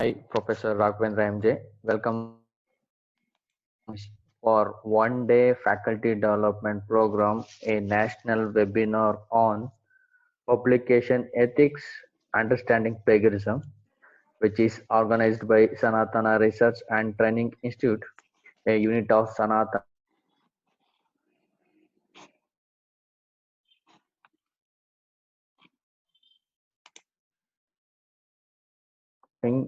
Hi, Professor Raghavendra MJ. Welcome for One Day Faculty Development Program, a national webinar on publication ethics, understanding plagiarism, which is organized by Sanatana Research and Training Institute, a unit of Sanatana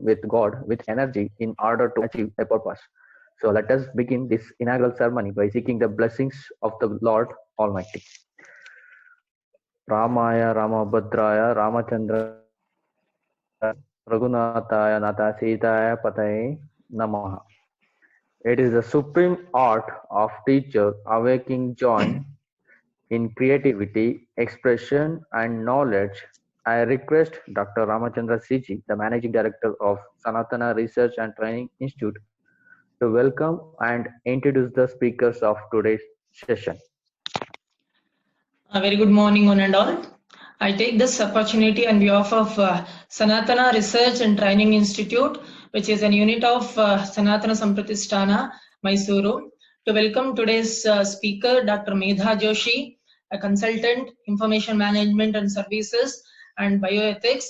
with God with energy in order to achieve a purpose. So let us begin this inaugural ceremony by seeking the blessings of the Lord Almighty. Ramaya Ramabhadraya Ramachandra Raghunataya Natha Sitaya Pataye Namaha. It is the supreme art of teacher awakening joy in creativity, expression and knowledge. I request Dr. Ramachandra CG, the Managing Director of Sanatana Research and Training Institute, to welcome and introduce the speakers of today's session. A very good morning, one and all. I take this opportunity on behalf of Sanatana Research and Training Institute, which is a unit of Sanatana Samprathisthana, Mysuru, to welcome today's speaker, Dr. Medha Joshi, a consultant, Information Management and Services and Bioethics,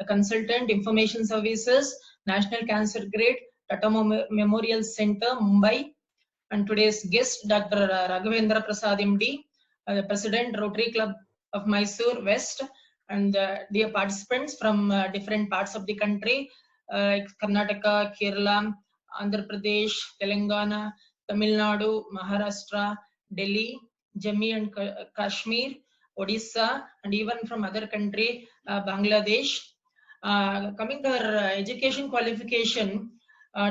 a consultant, Information Services, National Cancer Grade, Tata Memorial Center, Mumbai, and today's guest, Dr. Raghavendra Prasad MD, the President, Rotary Club of Mysore West, and dear participants from different parts of the country, Karnataka, Kerala, Andhra Pradesh, Telangana, Tamil Nadu, Maharashtra, Delhi, Jammu and Kashmir, Odisha, and even from other country, Bangladesh. Coming to her education qualification,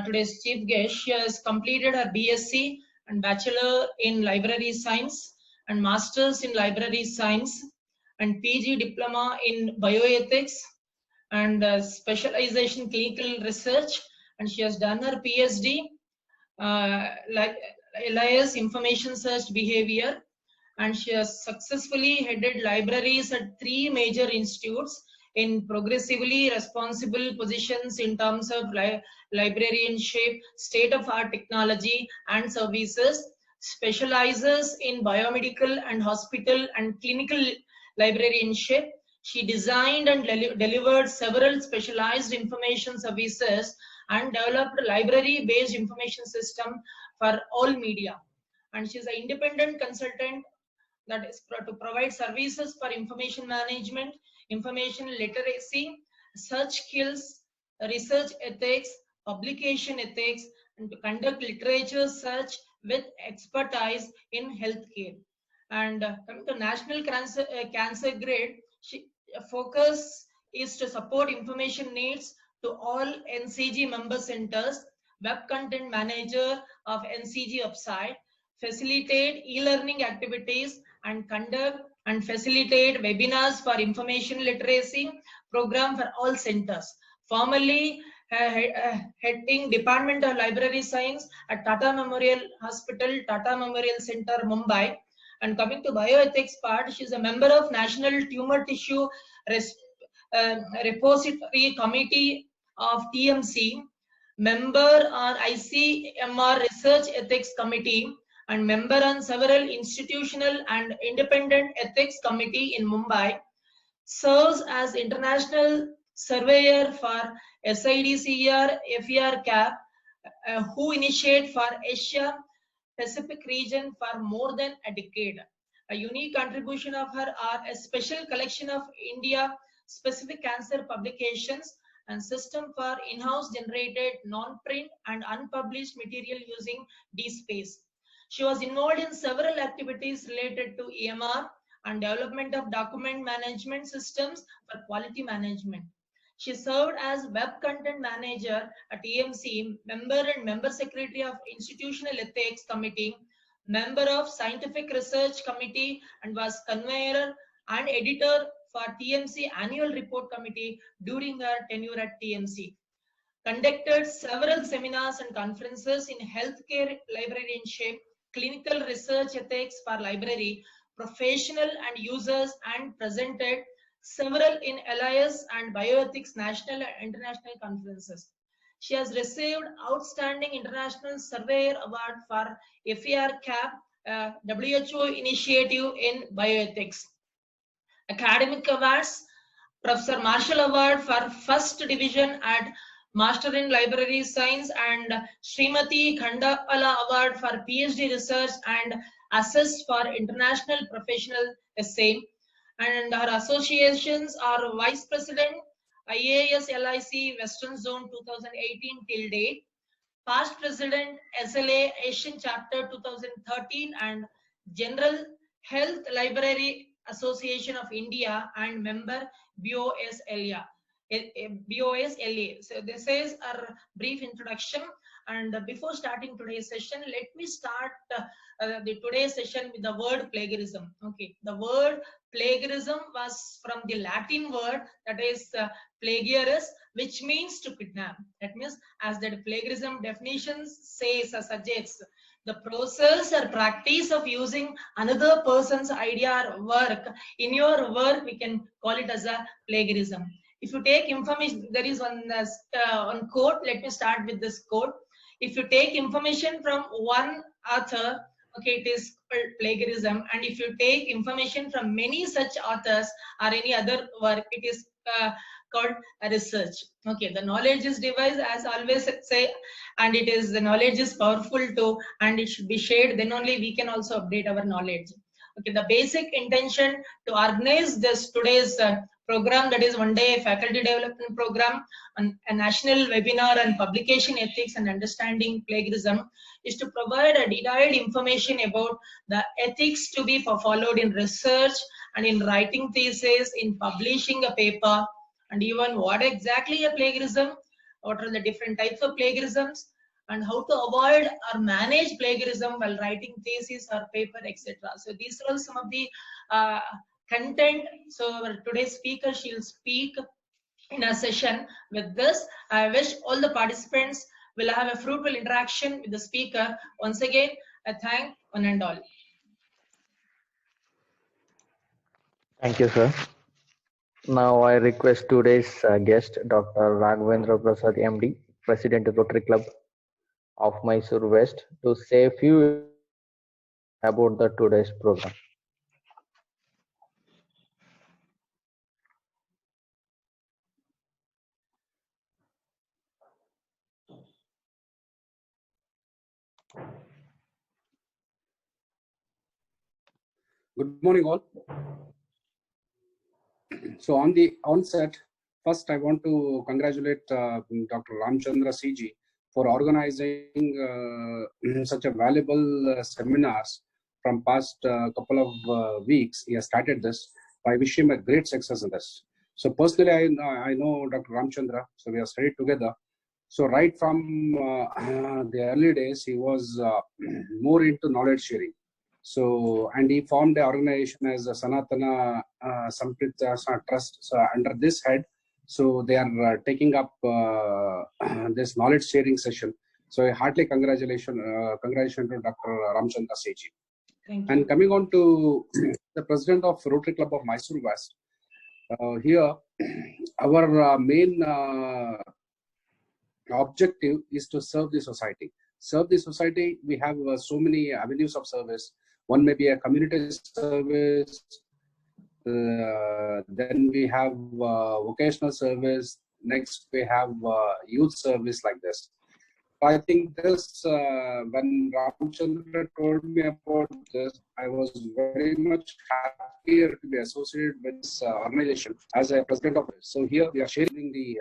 today's chief guest, she has completed her BSc and Bachelor in Library Science and Masters in Library Science and PG Diploma in Bioethics and Specialization Clinical Research, and she has done her PhD like LIS Information Search Behavior, and she has successfully headed libraries at 3 major institutes in progressively responsible positions in terms of librarianship, state-of-art technology and services, specializes in biomedical and hospital and clinical librarianship. She designed and delivered several specialized information services and developed a library-based information system for all media. And she's an independent consultant that is to provide services for information management, information literacy, search skills, research ethics, publication ethics, and to conduct literature search with expertise in healthcare. And coming to national cancer grade, focus is to support information needs to all NCG member centers, web content manager of NCG website, facilitate e-learning activities and conduct and facilitate webinars for information literacy program for all centers. Formerly heading Department of Library Science at Tata Memorial Hospital, Tata Memorial Center, Mumbai. And coming to bioethics part, she is a member of National Tumor Tissue Repository Committee of TMC, member on ICMR Research Ethics Committee, and member on several institutional and independent ethics committee in Mumbai, serves as international surveyor for SIDCR FER CAP, who initiate for Asia Pacific region for more than a decade. A unique contribution of her are a special collection of India specific cancer publications and system for in-house generated non-print and unpublished material using DSpace. She was involved in several activities related to EMR and development of document management systems for quality management. She served as web content manager at EMC, member and member secretary of Institutional Ethics Committee, member of Scientific Research Committee, and was convener and editor for TMC Annual Report Committee during her tenure at TMC. Conducted several seminars and conferences in healthcare librarianship, clinical research ethics for library, professional and users, and presented several in LIS and bioethics national and international conferences. She has received Outstanding International Surveyor Award for FAR-CAP, WHO initiative in bioethics. Academic awards: Professor Marshall Award for First Division at Master in Library Science and Srimati Khandapala Award for PhD Research and Assist for International Professional Essay. And her associations are Vice President, IAS LIC Western Zone 2018 till date, Past President, SLA Asian Chapter 2013, and General Health Library Association of India and member BOSLA. So this is a brief introduction, and before starting today's session, let me start the today's session with the word plagiarism. Okay, the word plagiarism was from the Latin word that is plagiaris, which means to kidnap. That means, as the plagiarism definitions says or suggests, the process or practice of using another person's idea or work in your work, we can call it as a plagiarism. If you take information, there is one quote. Let me start with this quote. If you take information from one author, okay, it is called plagiarism. And if you take information from many such authors or any other work, it is called a research. Okay, the knowledge is devised, as always say, and it is, the knowledge is powerful too, and it should be shared. Then only we can also update our knowledge. Okay, the basic intention to organize this today's program, that is one-day faculty development program on a national webinar on publication ethics and understanding plagiarism, is to provide a detailed information about the ethics to be followed in research and in writing thesis, in publishing a paper, and even what exactly a plagiarism, what are the different types of plagiarisms, and how to avoid or manage plagiarism while writing thesis or paper, etc. So these are some of the content. So our today's speaker, she'll speak in a session with this. I wish all the participants will have a fruitful interaction with the speaker. Once again, I thank one and all. Thank you, sir. Now I request today's guest, Dr. Raghavendra Prasad, MD, President of Rotary Club of Mysore West, to say a few about the today's program. Good morning, all. So on the onset, first I want to congratulate Dr. Ramchandra CG for organizing such a valuable seminars from past couple of weeks. He has started this. I wish him a great success in this. So personally, I know Dr. Ramchandra, so we have studied together. So right from the early days, he was more into knowledge sharing. So, and he formed an organization as a Sanatana Samprita Trust. So under this head, so they are taking up this knowledge sharing session. So heartily congratulations to Dr. Ramchandra Seji. Thank you. And coming on to the president of Rotary Club of Mysore West, here our main objective is to serve the society. Serve the society, we have so many avenues of service. One may be a community service, then we have vocational service, next we have youth service, like this. I think this, when Ramchandra told me about this, I was very much happier to be associated with this organization as a president of it. So here we are sharing the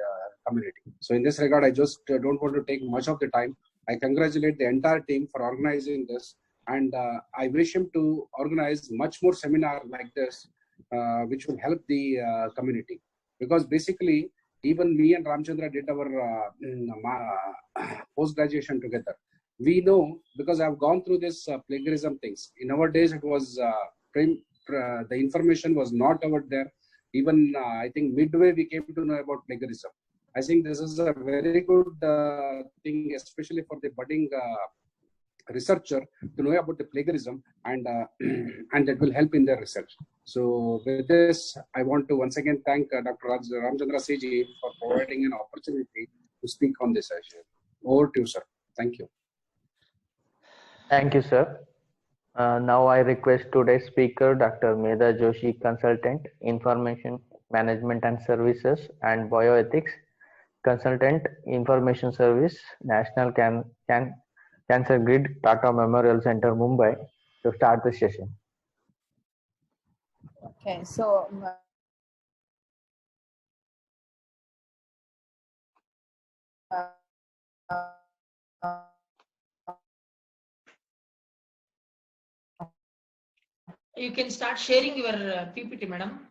community. So in this regard, I just don't want to take much of the time. I congratulate the entire team for organizing this, and I wish him to organize much more seminar like this, which will help the community. Because basically, even me and Ramchandra did our post-graduation together. We know, because I've gone through this plagiarism things. In our days, it was the information was not over there. Even I think midway we came to know about plagiarism. I think this is a very good thing, especially for the budding researcher, to know about the plagiarism, and and that will help in their research. So with this, I want to once again thank Dr. Ramchandra Seji for providing an opportunity to speak on this issue. Over to you, sir. Thank you. Thank you, sir. Now I request today's speaker, Dr. Medha Joshi, Consultant, Information Management and Services and Bioethics, Consultant, Information Service, National Cancer Grid, Tata Memorial Center, Mumbai, to start the session. Okay, so You can start sharing your PPT, madam.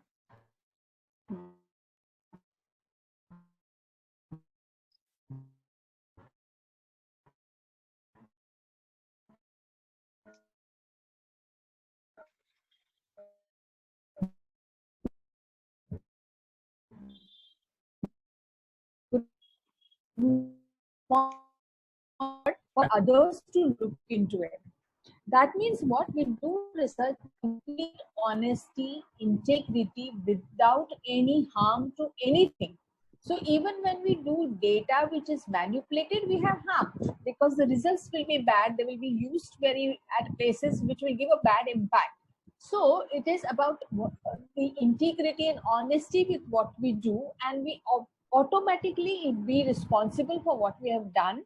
for others to look into it. That means what we do research, complete honesty, integrity, without any harm to anything. So even when we do data which is manipulated, we have harm because the results will be bad. They will be used at places which will give a bad impact. So it is about the integrity and honesty with what we do, and we automatically be responsible for what we have done,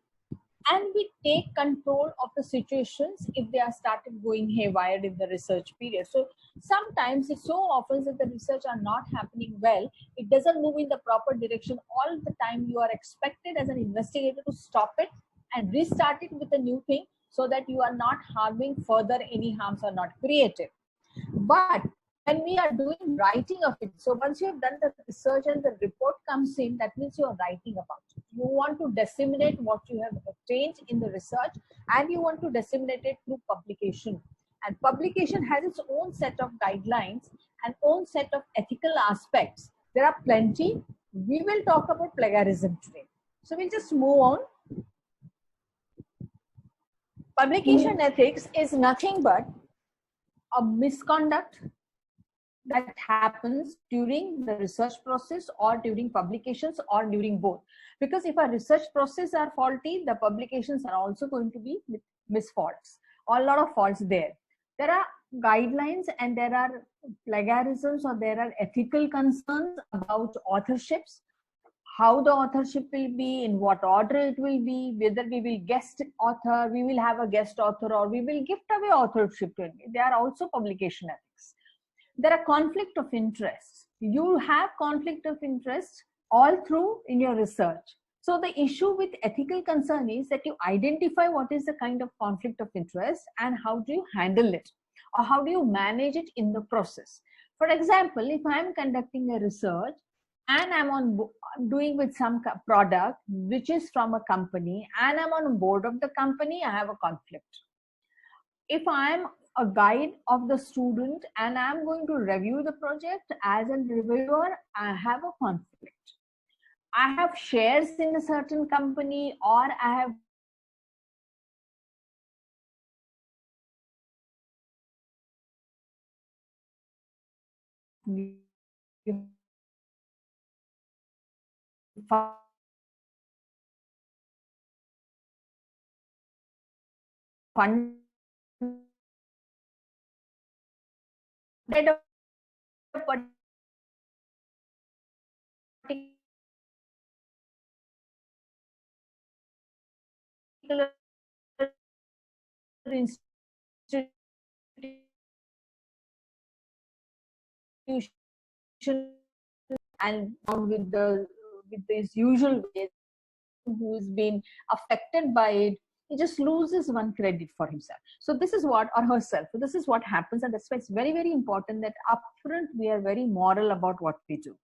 and we take control of the situations if they are started going haywire in the research period. So sometimes it's so often that the research are not happening well, it doesn't move in the proper direction all the time. You are expected as an investigator to stop it and restart it with a new thing so that you are not harming further, any harms are not created. But when we are doing writing of it, so once you have done the research and the report comes in, that means you are writing about it. You want to disseminate what you have obtained in the research, and you want to disseminate it through publication. And publication has its own set of guidelines and own set of ethical aspects. There are plenty. We will talk about plagiarism today. So we'll just move on. Publication ethics is nothing but a misconduct that happens during the research process or during publications or during both. Because if our research process are faulty, the publications are also going to be with misfaults or a lot of faults there. There are guidelines and there are plagiarisms or there are ethical concerns about authorships, how the authorship will be, in what order it will be, whether we will guest author, we will have a guest author, or we will gift away authorship to it. They are also publication ethics. There are conflict of interest. You have conflict of interest all through in your research. So the issue with ethical concern is that you identify what is the kind of conflict of interest and how do you handle it, or how do you manage it in the process. For example, if I am conducting a research and I'm doing with some product which is from a company and I'm on board of the company, I have a conflict. If I'm a guide of the student and I'm going to review the project as a reviewer, I have a conflict. I have shares in a certain company, or I have funded a particular institution and with this usual way, who's been affected by it, he just loses one credit for himself. So this is what, or herself. So this is what happens, and that's why it's very, very important that upfront we are very moral about what we do.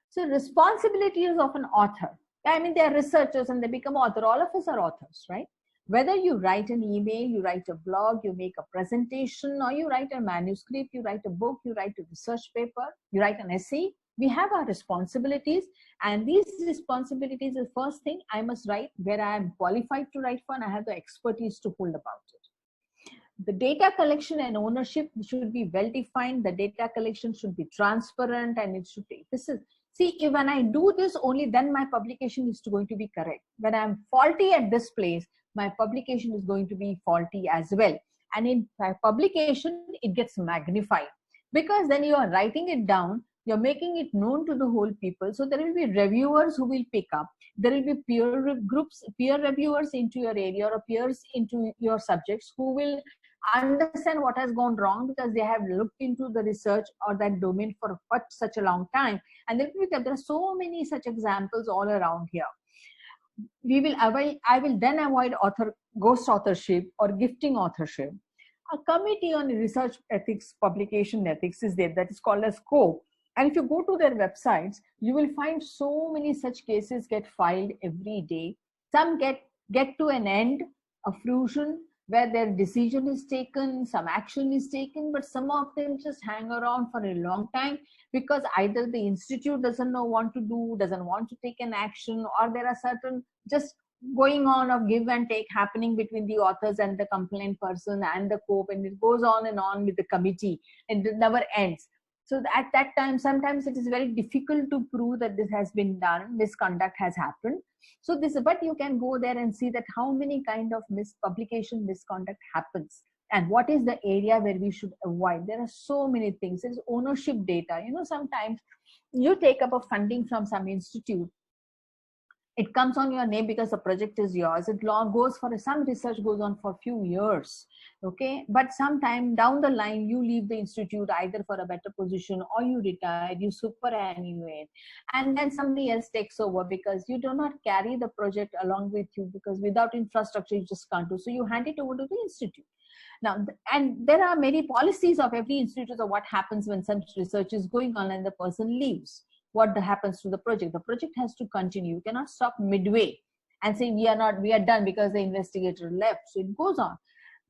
So responsibilities of an author. I mean, they are researchers and they become author. All of us are authors, right? Whether you write an email, you write a blog, you make a presentation, or you write a manuscript, you write a book, you write a research paper, you write an essay, we have our responsibilities, and these responsibilities, the first thing I must write where I am qualified to write for and I have the expertise to hold about it. The data collection and ownership should be well defined. The data collection should be transparent, and it should be, See, when I do this, only then my publication is going to be correct. When I'm faulty at this place, my publication is going to be faulty as well. And in publication, it gets magnified, because then you are writing it down, you're making it known to the whole people. So there will be reviewers who will pick up. There will be peer groups, peer reviewers into your area or peers into your subjects who will understand what has gone wrong, because they have looked into the research or that domain for such a long time. And there are so many such examples all around here. I will then avoid ghost authorship or gifting authorship. A committee on research ethics, publication ethics is there, that is called as COPE. And if you go to their websites, you will find so many such cases get filed every day. Some get to an end, a fruition, where their decision is taken, some action is taken, but some of them just hang around for a long time, because either the institute doesn't know what to do, doesn't want to take an action, or there are certain just going on of give and take happening between the authors and the complaint person and the COPE, and it goes on and on with the committee, and it never ends. So at that time, sometimes it is very difficult to prove that this has been done, misconduct has happened. So but you can go there and see that how many kind of publication misconduct happens, and what is the area where we should avoid. There are so many things. There's ownership data. Sometimes you take up a funding from some institute. It comes on your name because the project is yours. It goes for some research goes on for a few years, okay? But sometime down the line, you leave the institute either for a better position, or you retire, you superannuate, and then somebody else takes over, because you do not carry the project along with you, because without infrastructure, you just can't do. So you hand it over to the institute. Now, and there are many policies of every institute of what happens when some research is going on and the person leaves. What happens to the project? The project has to continue. You cannot stop midway and say we are done because the investigator left. So it goes on.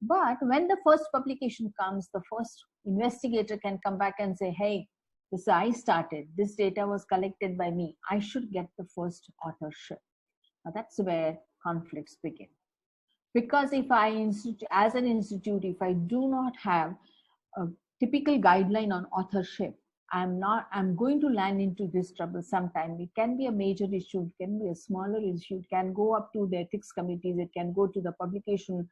But when the first publication comes, the first investigator can come back and say, hey, this I started, this data was collected by me, I should get the first authorship. Now that's where conflicts begin. Because if as an institute, if I do not have a typical guideline on authorship, I'm going to land into this trouble sometime. It can be a major issue, it can be a smaller issue, it can go up to the ethics committees, it can go to the publication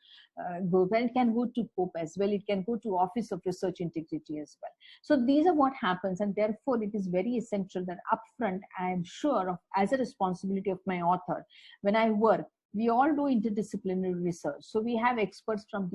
group, and it can go to COPE as well, it can go to Office of Research Integrity as well. So these are what happens, and therefore it is very essential that upfront I am sure of, as a responsibility of my author, when I work, we all do interdisciplinary research. So we have experts from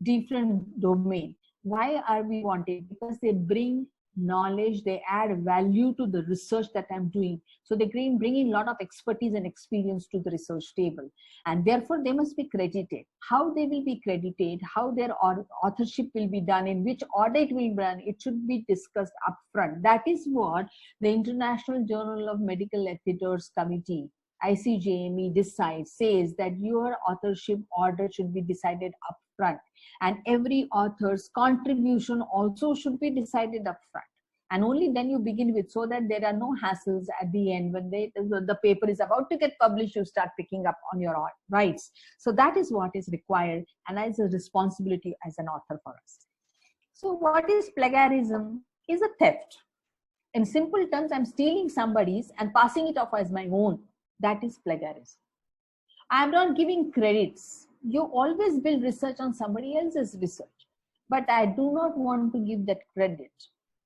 different domain. Why are we wanting? Because they bring knowledge, they add value to the research that I'm doing. So they bring in a lot of expertise and experience to the research table. And therefore they must be credited. How they will be credited, how their authorship will be done, in which order it will be done, it should be discussed upfront. That is what the International Journal of Medical Editors Committee, ICJME, says that your authorship order should be decided upfront, and every author's contribution also should be decided upfront, and only then you begin with, so that there are no hassles at the end when the paper is about to get published, you start picking up on your rights. So that is what is required, and as a responsibility as an author for us. So what is plagiarism? Is a theft. In simple terms, I'm stealing somebody's and passing it off as my own. That is plagiarism. I'm not giving credits. You always build research on somebody else's research, but I do not want to give that credit.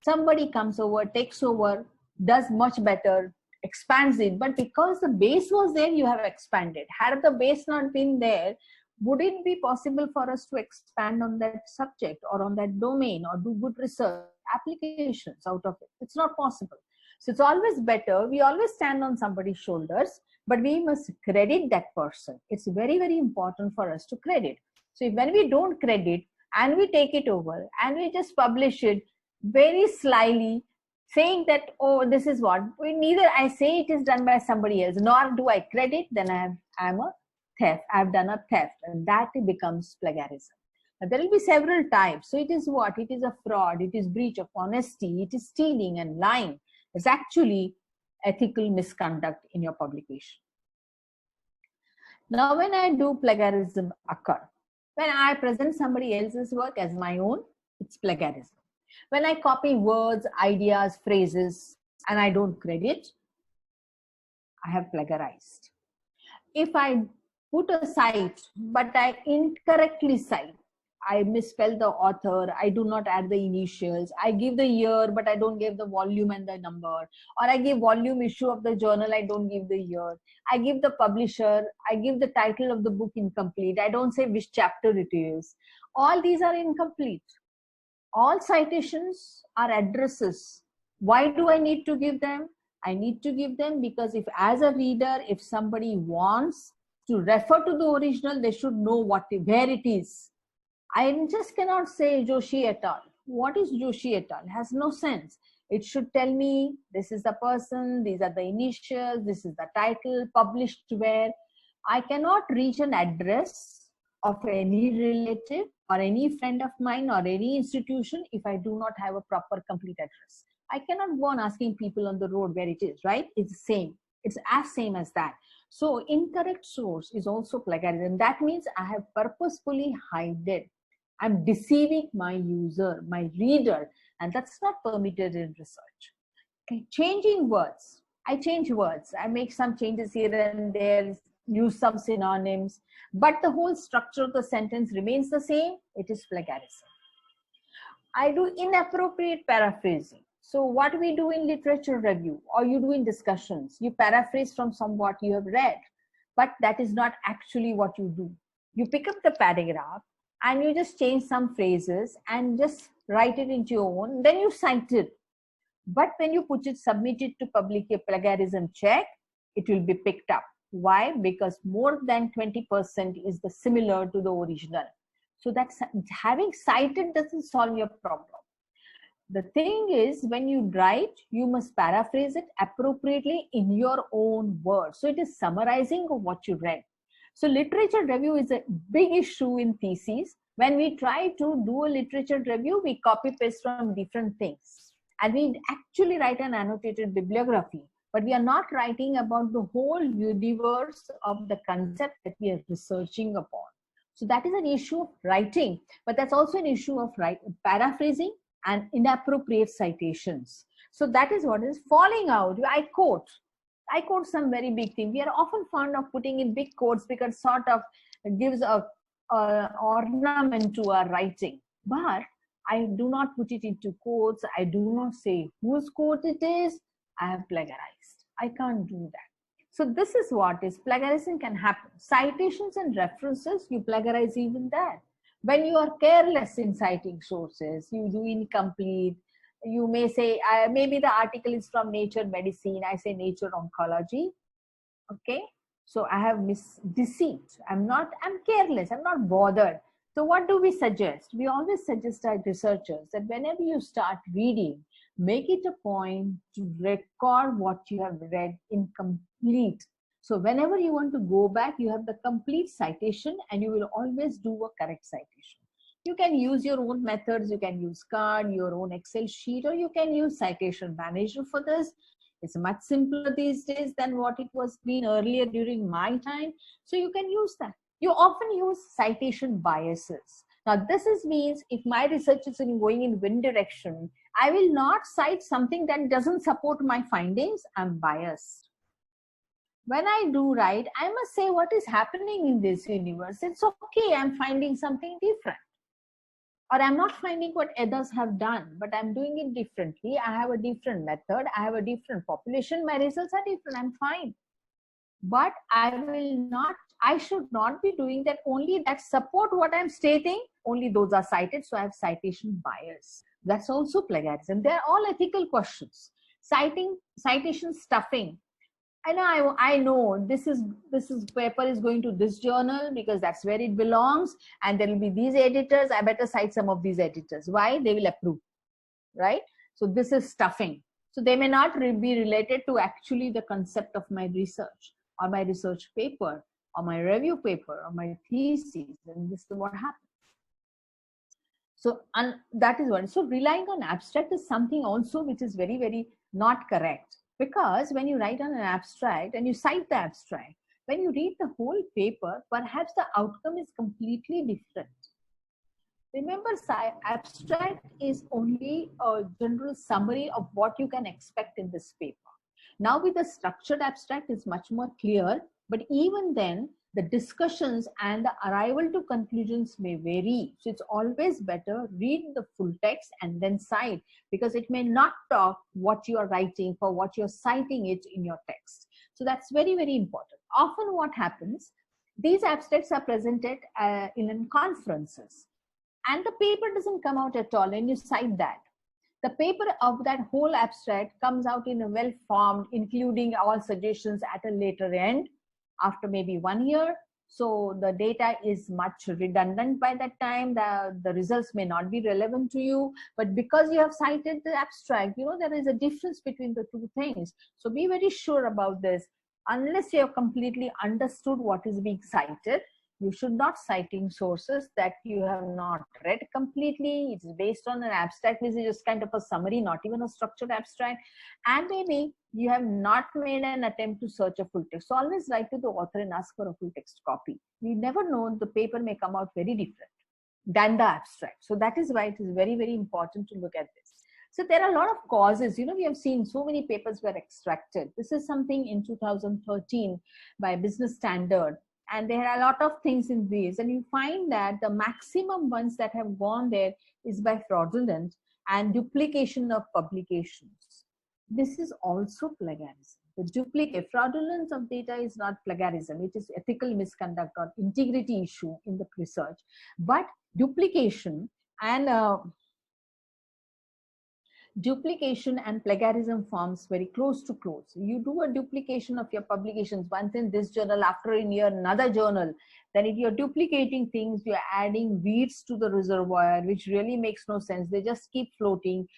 Somebody comes over, takes over, does much better, expands it, but because the base was there, you have expanded. Had the base not been there, would it be possible for us to expand on that subject or on that domain or do good research applications out of it? It's not possible. So it's always better. We always stand on somebody's shoulders, but we must credit that person. It's very, very important for us to credit. So when we don't credit and we take it over and we just publish it very slyly, saying that, oh, this is what, neither I say it is done by somebody else, nor do I credit, then I'm a theft. I've done a theft, and that becomes plagiarism. Now, there will be several types. So it is what? It is a fraud. It is breach of honesty. It is stealing and lying. It's actually ethical misconduct in your publication. Now, when I do plagiarism occur, when I present somebody else's work as my own, it's plagiarism. When I copy words, ideas, phrases, and I don't credit, I have plagiarized. If I put a cite, but I incorrectly cite, I misspell the author, I do not add the initials, I give the year, but I don't give the volume and the number, or I give volume issue of the journal, I don't give the year, I give the publisher, I give the title of the book incomplete, I don't say which chapter it is. All these are incomplete. All citations are addresses. Why do I need to give them? I need to give them because if as a reader, if somebody wants to refer to the original, they should know where it is. I just cannot say Joshi et al. What is Joshi et al? It has no sense. It should tell me this is the person, these are the initials, this is the title, published where. I cannot reach an address of any relative or any friend of mine or any institution if I do not have a proper complete address. I cannot go on asking people on the road where it is, right? It's the same. It's as same as that. So incorrect source is also plagiarism. That means I have purposefully hidden it. I'm deceiving my user, my reader, and that's not permitted in research. Okay. Changing words. I change words. I make some changes here and there, use some synonyms, but the whole structure of the sentence remains the same. It is plagiarism. I do inappropriate paraphrasing. So what we do in literature review or you do in discussions, you paraphrase from somewhat you have read, but that is not actually what you do. You pick up the paragraph and you just change some phrases and just write it into your own, then you cite it. But when you submit it to public a plagiarism check, it will be picked up. Why? Because more than 20% is the similar to the original. So that's having cited doesn't solve your problem. The thing is, when you write, you must paraphrase it appropriately in your own words. So it is summarizing of what you read. So literature review is a big issue in theses. When we try to do a literature review, we copy paste from different things. And we actually write an annotated bibliography, but we are not writing about the whole universe of the concept that we are researching upon. So that is an issue of writing, but that's also an issue of paraphrasing and inappropriate citations. So that is what is falling out. I quote some very big thing. We are often fond of putting in big quotes because sort of gives a ornament to our writing. But I do not put it into quotes. I do not say whose quote it is. I have plagiarized. I can't do that. So this is what is plagiarism can happen. Citations and references, you plagiarize even that. When you are careless in citing sources, you do incomplete. You may say, maybe the article is from Nature Medicine. I say Nature Oncology. Okay. So I have deceit. I'm careless. I'm not bothered. So what do we suggest? We always suggest our researchers that whenever you start reading, make it a point to record what you have read in complete. So whenever you want to go back, you have the complete citation and you will always do a correct citation. You can use your own methods. You can use CARD, your own Excel sheet, or you can use Citation Manager for this. It's much simpler these days than what it was been earlier during my time. So you can use that. You often use citation biases. Now this means if my research is going in one direction, I will not cite something that doesn't support my findings. I'm biased. When I do write, I must say what is happening in this universe. It's okay, I'm finding something different. Or I'm not finding what others have done, but I'm doing it differently. I have a different method. I have a different population. My results are different. I'm fine. But I should not be doing that. Only that support what I'm stating, only those are cited. So I have citation bias. That's also plagiarism. They're all ethical questions. Citation stuffing. I know this paper is going to this journal because that's where it belongs, and there will be these editors. I better cite some of these editors. Why? They will approve, right? So this is stuffing. So they may not be related to actually the concept of my research or my research paper or my review paper or my thesis, and this is what happens. So that is one. So relying on abstract is something also which is very, very not correct. Because when you write on an abstract and you cite the abstract, when you read the whole paper, perhaps the outcome is completely different. Remember, abstract is only a general summary of what you can expect in this paper. Now with the structured abstract is much more clear, but even then the discussions and the arrival to conclusions may vary. So it's always better read the full text and then cite, because it may not talk what you are writing for what you're citing it in your text. So that's very, very important. Often what happens, these abstracts are presented in conferences, and the paper doesn't come out at all, and you cite that. The paper of that whole abstract comes out in a well-formed, including all suggestions at a later end, after maybe 1 year. So the data is much redundant by that time. The results may not be relevant to you, but because you have cited the abstract, you know, there is a difference between the two things. So be very sure about this. Unless you have completely understood what is being cited, you should not citing sources that you have not read completely. It's based on an abstract, which is just kind of a summary, not even a structured abstract. And maybe you have not made an attempt to search a full text. So always write to the author and ask for a full text copy. You never know, the paper may come out very different than the abstract. So that is why it is very, very important to look at this. So there are a lot of causes. You know, we have seen so many papers were extracted. This is something in 2013 by Business Standard. And there are a lot of things in these, and you find that the maximum ones that have gone there is by fraudulent and duplication of publications. This is also plagiarism. The fraudulence of data is not plagiarism. It is ethical misconduct or integrity issue in the research. But duplication and plagiarism forms very close to close. You do a duplication of your publications, once in this journal, after in your another journal, then if you're duplicating things, you're adding weeds to the reservoir, which really makes no sense. They just keep floating.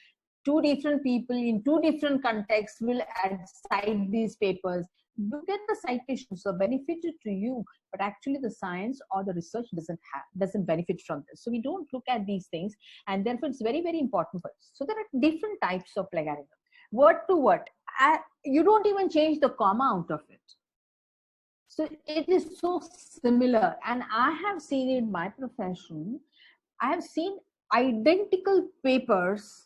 Two different people in two different contexts will cite these papers. You get the citations, so benefited to you, but actually the science or the research doesn't benefit from this. So we don't look at these things, and therefore it's very, very important for us. So there are different types of plagiarism. Word to word, you don't even change the comma out of it. So it is so similar, and I have seen in my profession, I have seen identical papers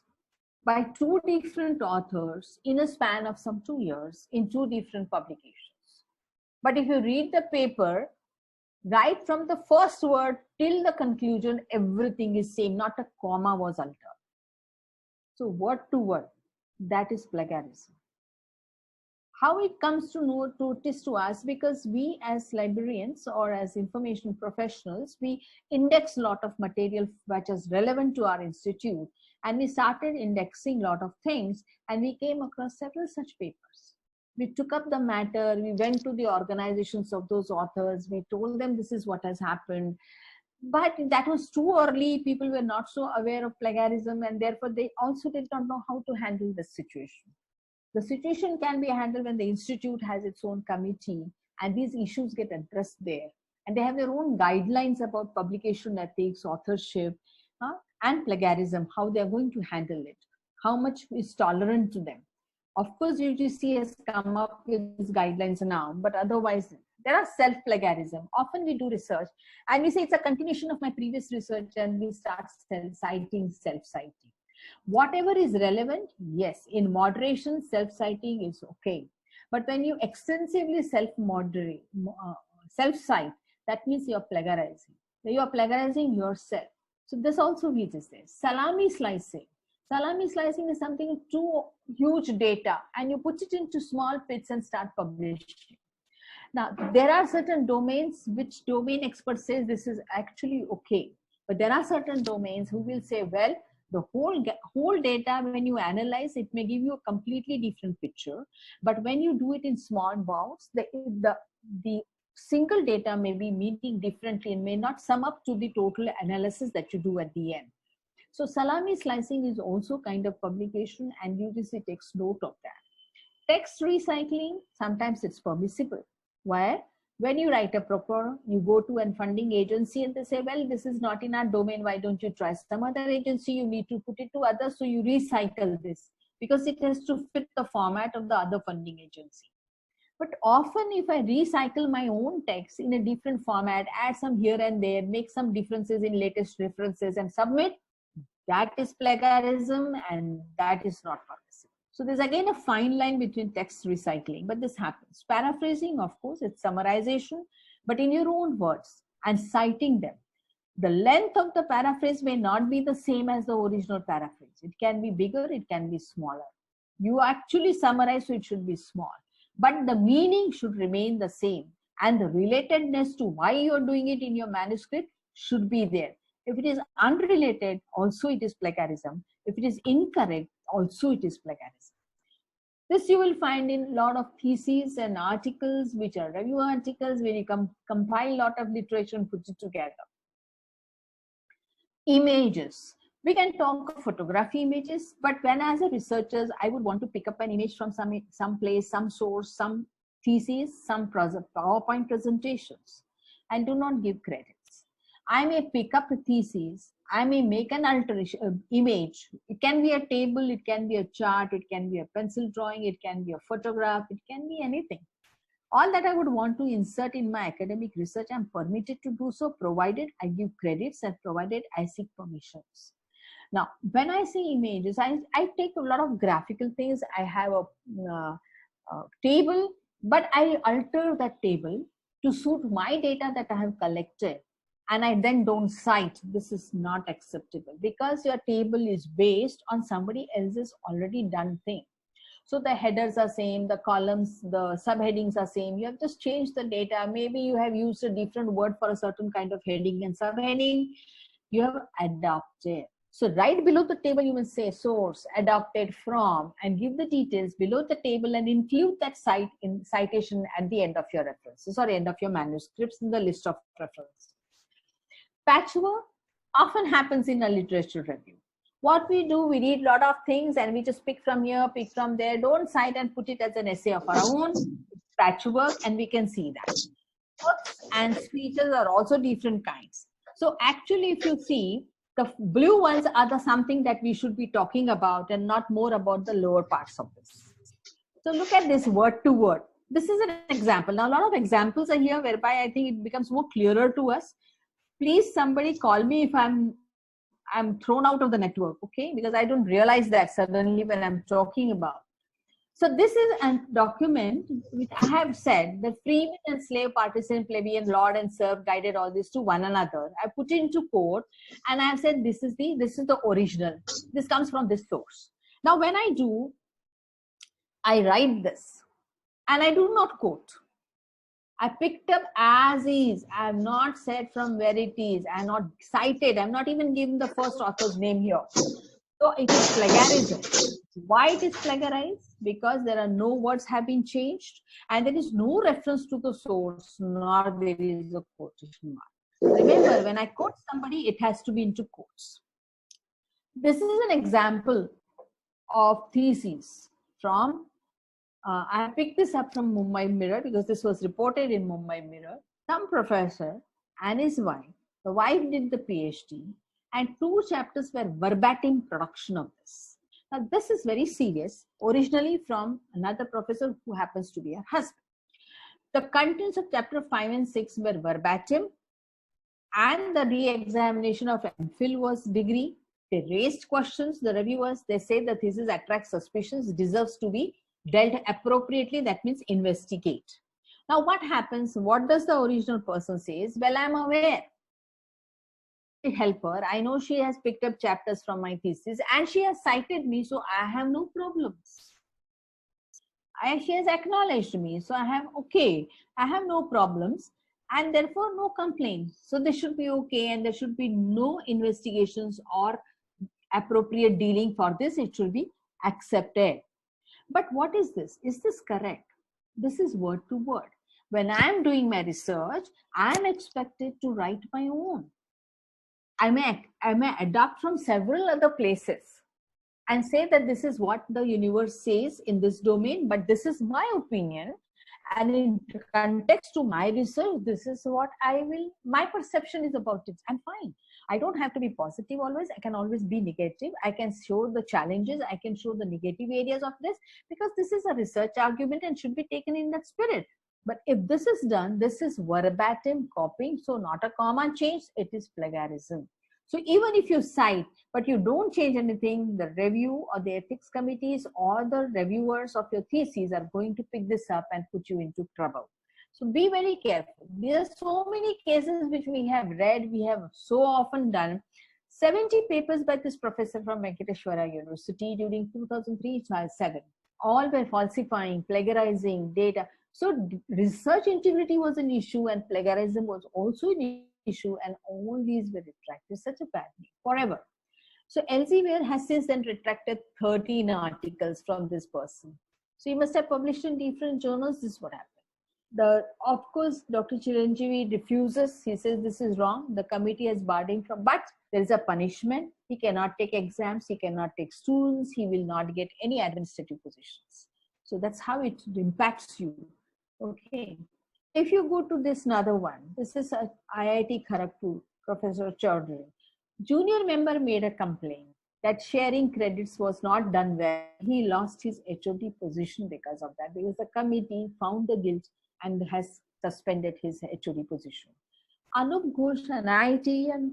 by two different authors in a span of some 2 years in two different publications. But if you read the paper, right from the first word till the conclusion, everything is same, not a comma was altered. So word to word, that is plagiarism. How it comes to notice to us, because we as librarians or as information professionals, we index a lot of material which is relevant to our institute, and we started indexing a lot of things, and we came across several such papers. We took up the matter, we went to the organizations of those authors, we told them this is what has happened, but that was too early. People were not so aware of plagiarism, and therefore they also did not know how to handle this situation. The situation can be handled when the institute has its own committee and these issues get addressed there. And they have their own guidelines about publication ethics, authorship, and plagiarism, how they are going to handle it, how much is tolerant to them. Of course, UGC has come up with guidelines now, but otherwise, there are self-plagiarism. Often we do research and we say it's a continuation of my previous research, and we start citing, self-citing. Whatever is relevant, yes, in moderation, self-citing is okay. But when you extensively self-moderate, self-cite, that means you're plagiarizing. You're plagiarizing yourself. So this also reaches there. Salami slicing. Salami slicing is something too huge data, and you put it into small bits and start publishing. Now, there are certain domains which domain experts say this is actually okay. But there are certain domains who will say, well, the whole data, when you analyze, it may give you a completely different picture. But when you do it in small bouts, the single data may be meaning differently and may not sum up to the total analysis that you do at the end. So salami slicing is also kind of publication, and UGC takes note of that. Text recycling, sometimes it's permissible, where when you write a proposal, you go to a funding agency and they say, well, this is not in our domain, why don't you try some other agency? You need to put it to others, so you recycle this because it has to fit the format of the other funding agency. But often if I recycle my own text in a different format, add some here and there, make some differences in latest references and submit, that is plagiarism and that is not permissible. So there's again a fine line between text recycling, but this happens. Paraphrasing, of course, it's summarization, but in your own words and citing them. The length of the paraphrase may not be the same as the original paraphrase. It can be bigger, it can be smaller. You actually summarize, so it should be small, but the meaning should remain the same, and the relatedness to why you're doing it in your manuscript should be there. If it is unrelated, also it is plagiarism. If it is incorrect, also it is plagiarism. This you will find in a lot of theses and articles, which are review articles, where you compile a lot of literature and put it together. Images. We can talk of photography images, but when as a researcher, I would want to pick up an image from some place, some source, some thesis, some PowerPoint presentations, and do not give credits. I may pick up a thesis, I may make an alteration image. It can be a table, it can be a chart, it can be a pencil drawing, it can be a photograph, it can be anything. All that I would want to insert in my academic research, I'm permitted to do so, provided I give credits and provided I seek permissions. Now, when I say images, I take a lot of graphical things. I have a table, but I alter that table to suit my data that I have collected. And I then don't cite. This is not acceptable because your table is based on somebody else's already done thing. So the headers are same, the columns, the subheadings are same. You have just changed the data. Maybe you have used a different word for a certain kind of heading and subheading. You have adopted. So right below the table, you will say source, adopted from, and give the details below the table and include that citation at the end of your references or end of your manuscripts in the list of references. Patchwork often happens in a literature review. What we do, we read a lot of things and we just pick from here, pick from there. Don't cite and put it as an essay of our own. Patchwork, and we can see that. Words and speeches are also different kinds. So actually, if you see, the blue ones are something that we should be talking about and not more about the lower parts of this. So look at this word to word. This is an example. Now, a lot of examples are here whereby I think it becomes more clearer to us. Please, somebody call me if I'm thrown out of the network, okay? Because I don't realize that suddenly when I'm talking about. So this is a document which I have said that freeman and slave, partisan, plebeian, lord and serf guided all this to one another. I put it into quote and I have said this is the original. This comes from this source. Now when I do, I write this and I do not quote. I picked up as is. I have not said from where it is. I have not cited. I'm not even giving the first author's name here. So it is plagiarism. Why it is plagiarized? Because there are no words have been changed and there is no reference to the source, nor there is a quotation mark. Remember, when I quote somebody, it has to be into quotes. This is an example of thesis from I picked this up from Mumbai Mirror because this was reported in Mumbai Mirror. Some professor and his wife, the wife did the PhD and 2 chapters were verbatim production of this. Now this is very serious, originally from another professor who happens to be her husband. The contents of chapter 5 and 6 were verbatim and the re-examination of MPhil was degree. They raised questions, the reviewers, they say the thesis attracts suspicions, deserves to be dealt appropriately, that means investigate. Now what happens, what does the original person say is, well, I'm aware. Help her, I know she has picked up chapters from my thesis and she has cited me, so I have no problems. She has acknowledged me, so I have no problems and therefore no complaints. So this should be okay and there should be no investigations or appropriate dealing for this, it should be accepted. But what is this? Is this correct? This is word to word. When I am doing my research, I am expected to write my own. I may adapt from several other places and say that this is what the universe says in this domain, but this is my opinion. And in context to my research, this is what my perception is about it. I'm fine. I don't have to be positive always. I can always be negative. I can show the challenges. I can show the negative areas of this, because this is a research argument and should be taken in that spirit. But if this is done, this is verbatim copying. So not a comma change, it is plagiarism. So even if you cite, but you don't change anything, the review or the ethics committees or the reviewers of your theses are going to pick this up and put you into trouble. So be very careful. There are so many cases which we have read, we have so often done. 70 papers by this professor from Venkateshwara University during 2003-07. All were falsifying, plagiarizing data. So research integrity was an issue and plagiarism was also an issue, and all these were retracted. Such a bad name forever. So Elsevier has since then retracted 13 articles from this person. So he must have published in different journals. This is what happened. Of course, Dr. Chiranjeevi refuses. He says this is wrong. The committee has barred him from, but there is a punishment. He cannot take exams. He cannot take students. He will not get any administrative positions. So that's how it impacts you. Okay. If you go to this another one, this is a IIT Kharagpur, Professor Chaudhary. Junior member made a complaint that sharing credits was not done well. He lost his HOD position because of that, because the committee found the guilt and has suspended his HOD position. Anup Ghosh and IIT and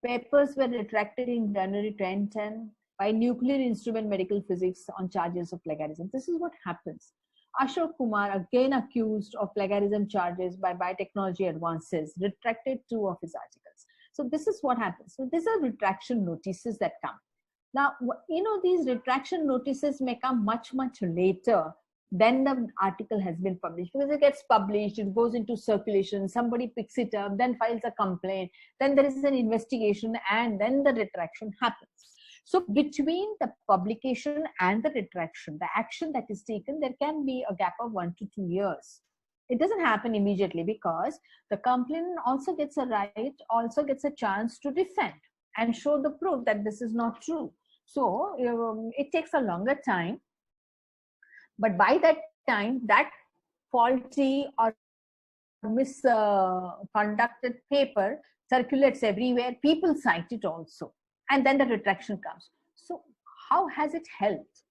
papers were retracted in January 2010 by Nuclear Instrument Medical Physics on charges of plagiarism. This is what happens. Ashok Kumar, again accused of plagiarism charges by Biotechnology Advances, retracted 2 of his articles. So this is what happens. So these are retraction notices that come. Now, these retraction notices may come much, much later than the article has been published, because it gets published, it goes into circulation, somebody picks it up, then files a complaint, then there is an investigation, and then the retraction happens. So between the publication and the retraction, the action that is taken, there can be a gap of 1 to 2 years. It doesn't happen immediately, because the complainant also gets a right, also gets a chance to defend and show the proof that this is not true. So it takes a longer time, but by that time, that faulty or misconducted paper circulates everywhere, people cite it also, and then the retraction comes. So how has it helped?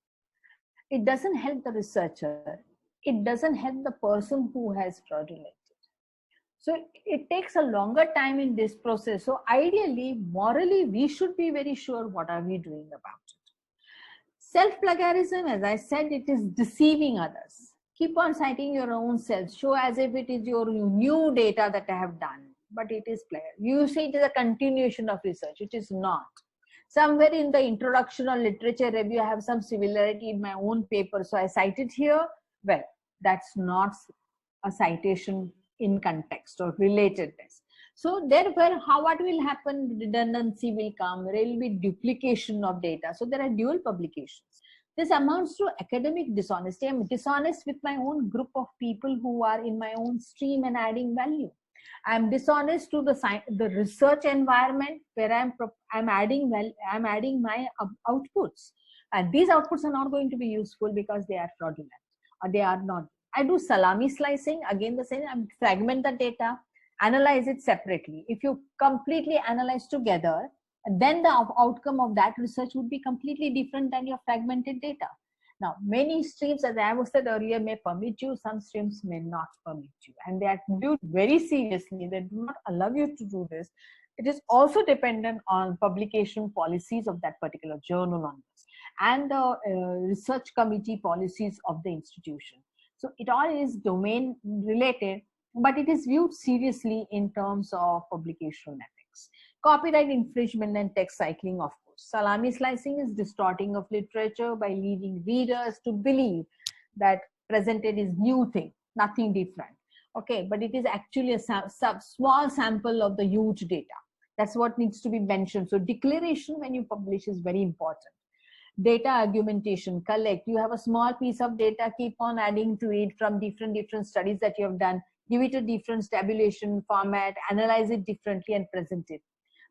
It doesn't help the researcher. It doesn't help the person who has fraudulated. So it takes a longer time in this process. So ideally, morally, we should be very sure what are we doing about it. Self-plagiarism, as I said, it is deceiving others. Keep on citing your own self. Show as if it is your new data that I have done, but it is plagiarism. You say it is a continuation of research. It is not. Somewhere in the introduction or literature review, I have some similarity in my own paper, so I cite it here. Well, that's not a citation in context or relatedness. So therefore, what will happen? Redundancy will come. There will be duplication of data. So there are dual publications. This amounts to academic dishonesty. I'm dishonest with my own group of people who are in my own stream and adding value. I'm dishonest to the research environment where I'm adding my outputs, and these outputs are not going to be useful because they are fraudulent or they are not. I do salami slicing, again the same. I fragment the data, analyze it separately. If you completely analyze together, then the outcome of that research would be completely different than your fragmented data. Now, many streams, as I was said earlier, may permit you, some streams may not permit you, and they are viewed very seriously. They do not allow you to do this. It is also dependent on publication policies of that particular journal on this, and the research committee policies of the institution. So it all is domain related, but it is viewed seriously in terms of publication ethics. Copyright infringement and text cycling, of course. Salami slicing is distorting of literature by leading readers to believe that presented is new thing, nothing different. Okay, but it is actually a small sample of the huge data. That's what needs to be mentioned. So declaration when you publish is very important. Data argumentation, collect. You have a small piece of data, keep on adding to it from different studies that you have done. Give it a different tabulation format, analyze it differently and present it.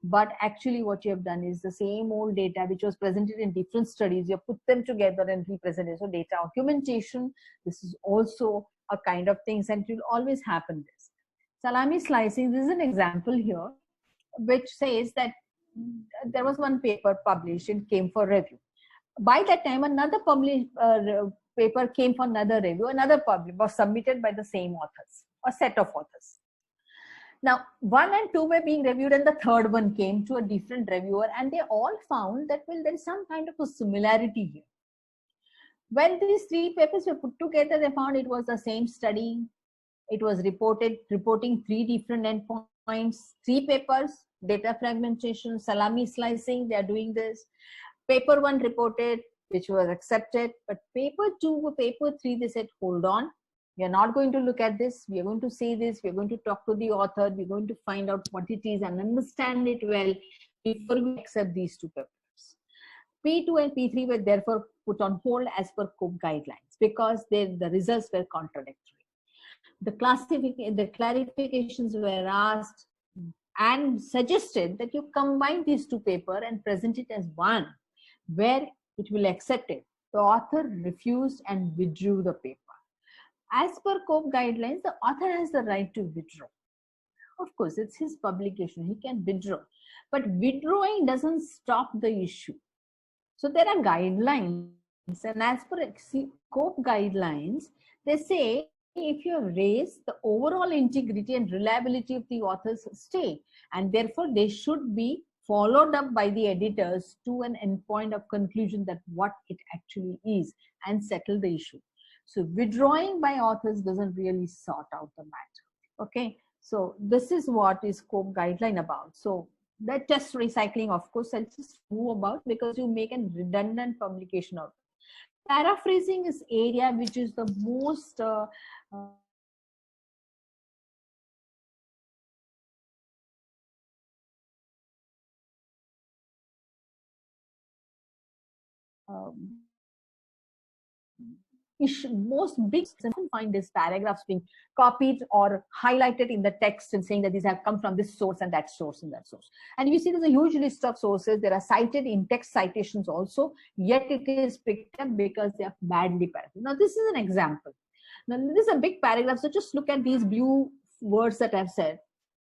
But actually what you have done is the same old data which was presented in different studies, you have put them together and represented. So data augmentation, this is also kind of things, and it will always happen this. Salami slicing, this is an example here, which says that there was one paper published, it came for review. By that time, another paper came for another review, another publish was submitted by the same authors, a set of authors. Now, 1 and 2 were being reviewed, and the third one came to a different reviewer, and they all found that, well, there is some kind of a similarity here. When these 3 papers were put together, they found it was the same study. It was reporting 3 different endpoints, 3 papers, data fragmentation, salami slicing, they are doing this. Paper 1 reported, which was accepted, but paper 2, paper 3, they said, hold on, we are not going to look at this, we are going to see this, we are going to talk to the author, we are going to find out what it is and understand it well before we accept these 2 papers. P2 and P3 were therefore put on hold as per COPE guidelines because the results were contradictory. The clarifications were asked and suggested that you combine these 2 papers and present it as one, where it will accept it. The author refused and withdrew the paper. As per COPE guidelines, the author has the right to withdraw. Of course, it's his publication, he can withdraw. But withdrawing doesn't stop the issue. So there are guidelines, and as per COPE guidelines, they say if you have raised the overall integrity and reliability of the author's stay, and therefore they should be followed up by the editors to an endpoint of conclusion that what it actually is and settle the issue. So withdrawing by authors doesn't really sort out the matter. Okay, so this is what is COPE guideline about. So that test recycling, of course, I'll just move about because you make a redundant publication out. Paraphrasing is area which is the most most big find these paragraphs being copied or highlighted in the text and saying that these have come from this source and that source and that source. And you see there's a huge list of sources. There are cited in text citations also, yet it is picked up because they are badly paraphrased. Now this is an example. Now this is a big paragraph, so just look at these blue words that I've said.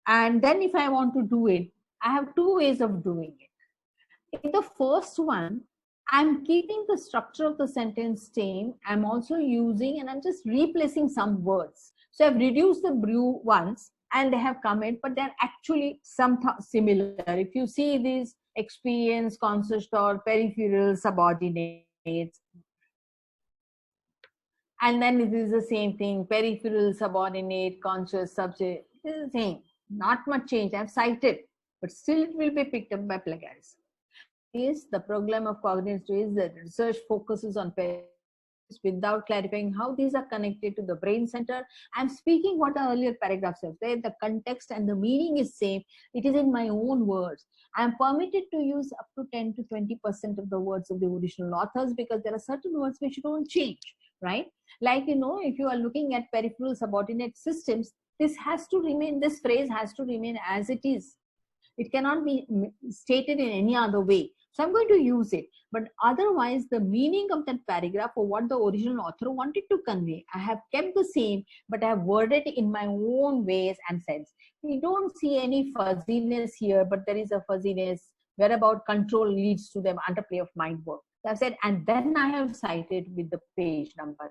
And then if I want to do it, I have 2 ways of doing it. In the first one, I'm keeping the structure of the sentence same. I'm also using and I'm just replacing some words. So I've reduced the blue ones and they have come in, but they're actually similar. If you see these experience, consistor, peripheral, subordinates, and then it is the same thing, peripheral, subordinate, conscious, subject, it is the same. Not much change. I've cited, but still it will be picked up by plagiarism. Is the program of cognitive is that research focuses on without clarifying how these are connected to the brain center. I'm speaking what the earlier paragraphs have said. The context and the meaning is same. It is in my own words. I'm permitted to use up to 10 to 20% of the words of the original authors because there are certain words which don't change, right? Like, you know, if you are looking at peripheral subordinate systems, this has to remain, this phrase has to remain as it is. It cannot be stated in any other way. So I'm going to use it. But otherwise, the meaning of that paragraph or what the original author wanted to convey, I have kept the same, but I have worded it in my own ways and sense. We don't see any fuzziness here, but there is a fuzziness whereabout control leads to the underplay of mind work. So I've said, and then I have cited with the page number.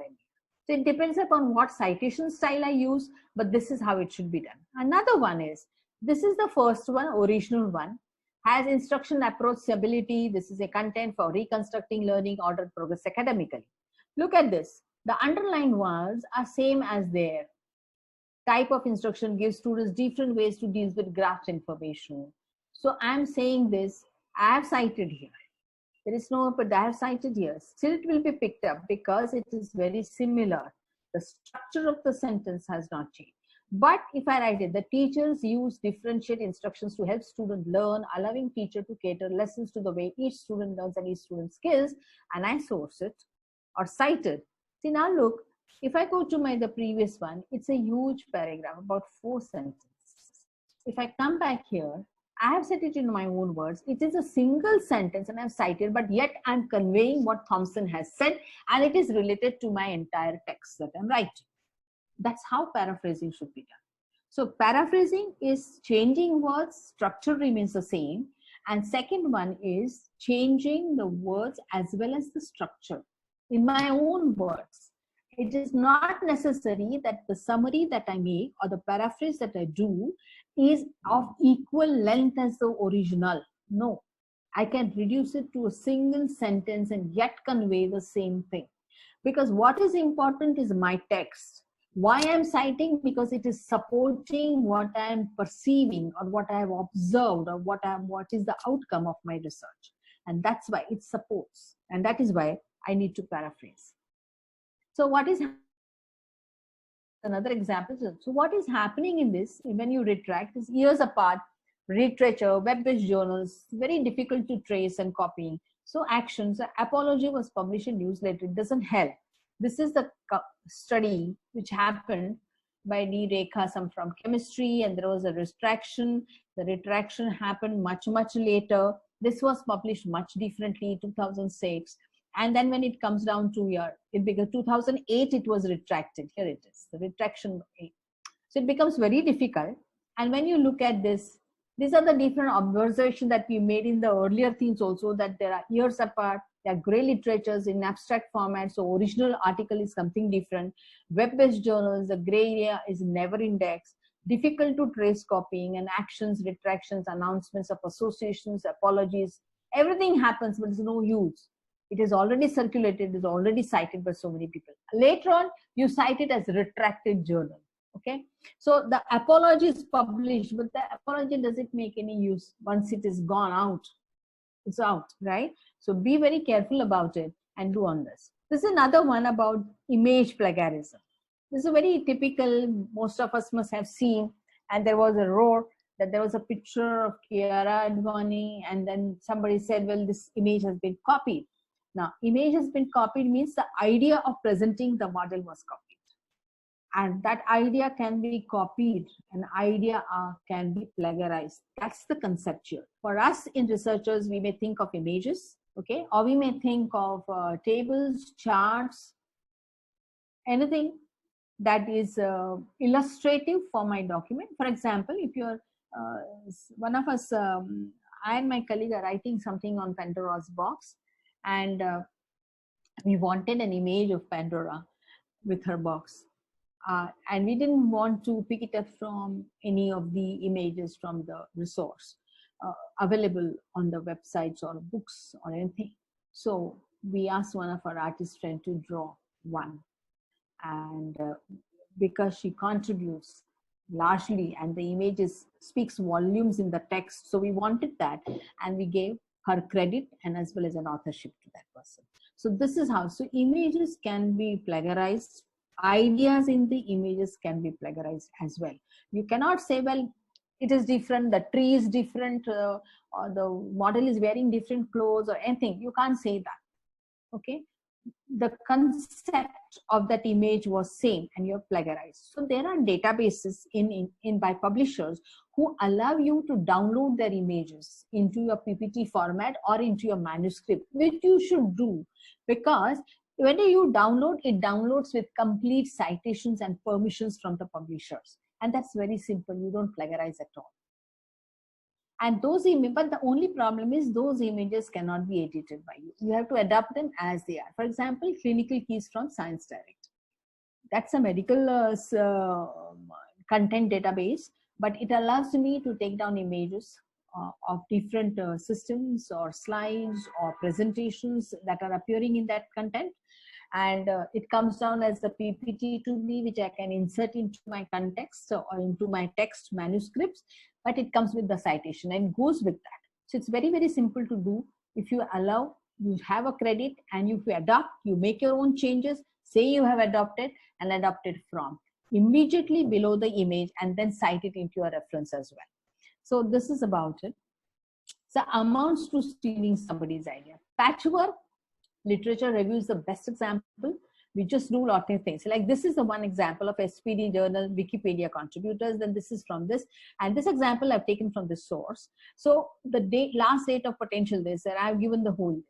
So it depends upon what citation style I use, but this is how it should be done. Another one is, this is the first one, original one, has instruction approach stability. This is a content for reconstructing learning order progress academically. Look at this. The underlined ones are same as their type of instruction gives students different ways to deal with graph information. So I'm saying this, I have cited here. There is no, but I have cited here. Still it will be picked up because it is very similar. The structure of the sentence has not changed. But if I write it, the teachers use differentiate instructions to help students learn, allowing teacher to cater lessons to the way each student learns and each student's skills, and I source it or cite it. See now look, if I go to the previous one, it's a huge paragraph, about 4 sentences. If I come back here, I have said it in my own words. It is a single sentence and I've cited, but yet I'm conveying what Thompson has said, and it is related to my entire text that I'm writing. That's how paraphrasing should be done. So paraphrasing is changing words, structure remains the same. And second one is changing the words as well as the structure in my own words. It is not necessary that the summary that I make or the paraphrase that I do is of equal length as the original. No, I can reduce it to a single sentence and yet convey the same thing. Because what is important is my text. Why I'm citing? Because it is supporting what I'm perceiving or what I've observed or what is the outcome of my research. And that's why it supports. And that is why I need to paraphrase. So what is another example? So what is happening in this when you retract is years apart, literature, web-based journals, very difficult to trace and copying. So actions, apology was published in newsletter. It doesn't help. This is the study which happened by D. Rekha, some from chemistry, and there was a retraction. The retraction happened much later. This was published much differently, 2006. And then when it comes down to year, it began 2008, it was retracted. Here it is, the retraction. So it becomes very difficult. And when you look at this, these are the different observations that we made in the earlier themes also, that there are years apart, there are gray literatures in abstract format. So original article is something different. Web-based journals, the gray area is never indexed. Difficult to trace copying and actions, retractions, announcements of associations, apologies. Everything happens, but there's no use. It is already circulated, it is already cited by so many people. Later on, you cite it as retracted journal. Okay, so the apology is published, but the apology doesn't make any use once it is gone out. It's out, right? So be very careful about it and do on this. This is another one about image plagiarism. This is a very typical, most of us must have seen, and there was a roar that there was a picture of Chiara Advani, and then somebody said, well, this image has been copied. Now, image has been copied means the idea of presenting the model was copied. And that idea can be copied, an idea can be plagiarized. That's the conceptual. For us in researchers, we may think of images, okay, or we may think of tables, charts, anything that is illustrative for my document. For example, if you're one of us, I and my colleague are writing something on Pandora's box, and we wanted an image of Pandora with her box. And we didn't want to pick it up from any of the images from the resource available on the websites or books or anything. So we asked one of our artist friends to draw one. And because she contributes largely and the images speaks volumes in the text, so we wanted that, and we gave her credit and as well as an authorship to that person. So this is how, so images can be plagiarized. Ideas in the images can be plagiarized as well. You cannot say, well, it is different, the tree is different, or the model is wearing different clothes or anything. You can't say that, okay? The concept of that image was same and you're plagiarized. So there are databases in by publishers who allow you to download their images into your PPT format or into your manuscript, which you should do, because when you download, it downloads with complete citations and permissions from the publishers. And that's very simple. You don't plagiarize at all. And those images, but the only problem is those images cannot be edited by you. You have to adapt them as they are. For example, clinical keys from Science Direct. That's a medical content database, but it allows me to take down images of different systems or slides or presentations that are appearing in that content. And it comes down as the PPT to me, which I can insert into my context or into my text manuscripts, but it comes with the citation and goes with that. So it's very, very simple to do. If you allow, you have a credit, and if you adopt, you make your own changes, say you have adopted and adopted from immediately below the image, and then cite it into your reference as well. So this is about it. So amounts to stealing somebody's idea. Patchwork. Literature review is the best example. We just do a lot of things. Like this is the one example of SPD journal, Wikipedia contributors. Then this is from this, and this example I've taken from this source. So the last date of potential this, and I've given the whole.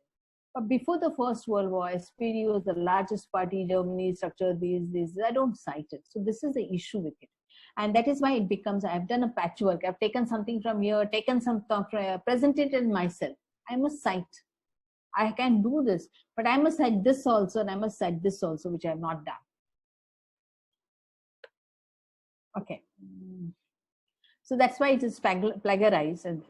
But before the First World War, SPD was the largest party in Germany, structured these. I don't cite it. So this is the issue with it. And that is why it becomes, I've done a patchwork. I've taken something from here, taken some, presented it myself. I must cite. I can do this, but I must cite this also, and I must cite this also, which I have not done. Okay. So that's why it is plagiarized. And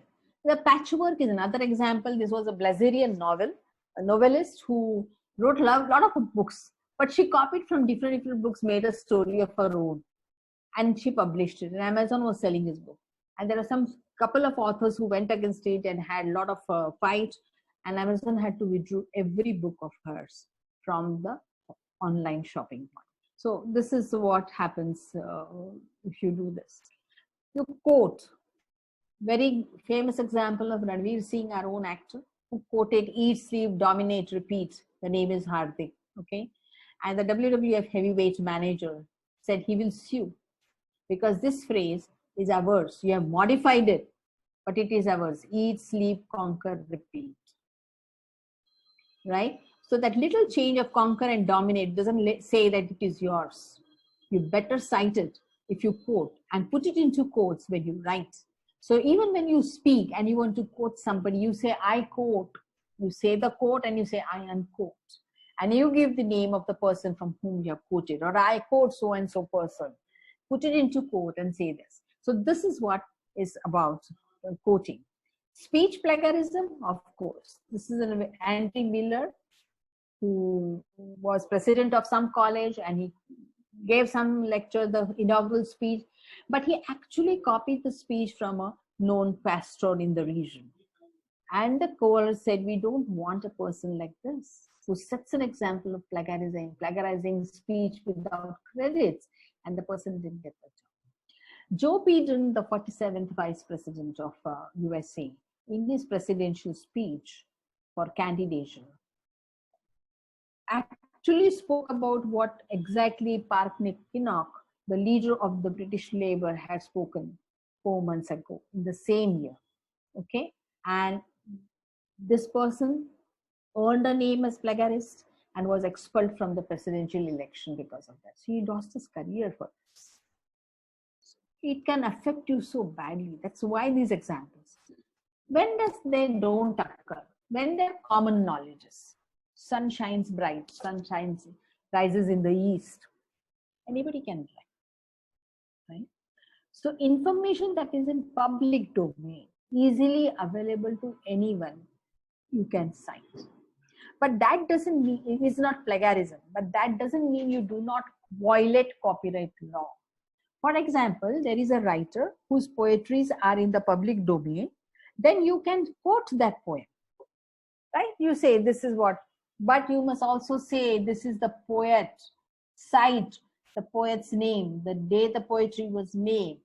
the patchwork is another example. This was a Blazerian novel, a novelist who wrote a lot of books, but she copied from different books, made a story of her own, and she published it. And Amazon was selling his book. And there are some couple of authors who went against it and had a lot of fight. And Amazon had to withdraw every book of hers from the online shopping point. So this is what happens if you do this. You quote, very famous example of Ranveer Singh, our own actor, who quoted eat, sleep, dominate, repeat. The name is Hardik, okay? And the WWF heavyweight manager said he will sue because this phrase is ours. You have modified it, but it is ours. Eat, sleep, conquer, repeat. Right? So that little change of conquer and dominate doesn't say that it is yours. You better cite it if you quote and put it into quotes when you write. So even when you speak and you want to quote somebody, you say, I quote. You say the quote and you say, I unquote. And you give the name of the person from whom you have quoted, or I quote so-and-so person. Put it into quote and say this. So this is what is about quoting. Speech plagiarism, of course. This is an Andy Miller, who was president of some college, and he gave some lecture, the inaugural speech, but he actually copied the speech from a known pastor in the region. And the court said, we don't want a person like this, who sets an example of plagiarizing speech without credits, and the person didn't get the job. Joe Biden, the 47th vice president of USA, in his presidential speech for candidature, actually spoke about what exactly Park Kinnock, the leader of the British Labour, had spoken 4 months ago in the same year. Okay, and this person earned a name as plagiarist and was expelled from the presidential election because of that. So he lost his career for this. It can affect you so badly. That's why these examples. When does they don't occur? When they're common knowledges. Sun shines bright, sun shines, rises in the east. Anybody can write, right? So information that is in public domain, easily available to anyone, you can cite. But that doesn't mean, it is not plagiarism, but that doesn't mean you do not violate copyright law. For example, there is a writer whose poetries are in the public domain, then you can quote that poem, right? You say this is what, but you must also say this is the poet, cite the poet's name, the day the poetry was made.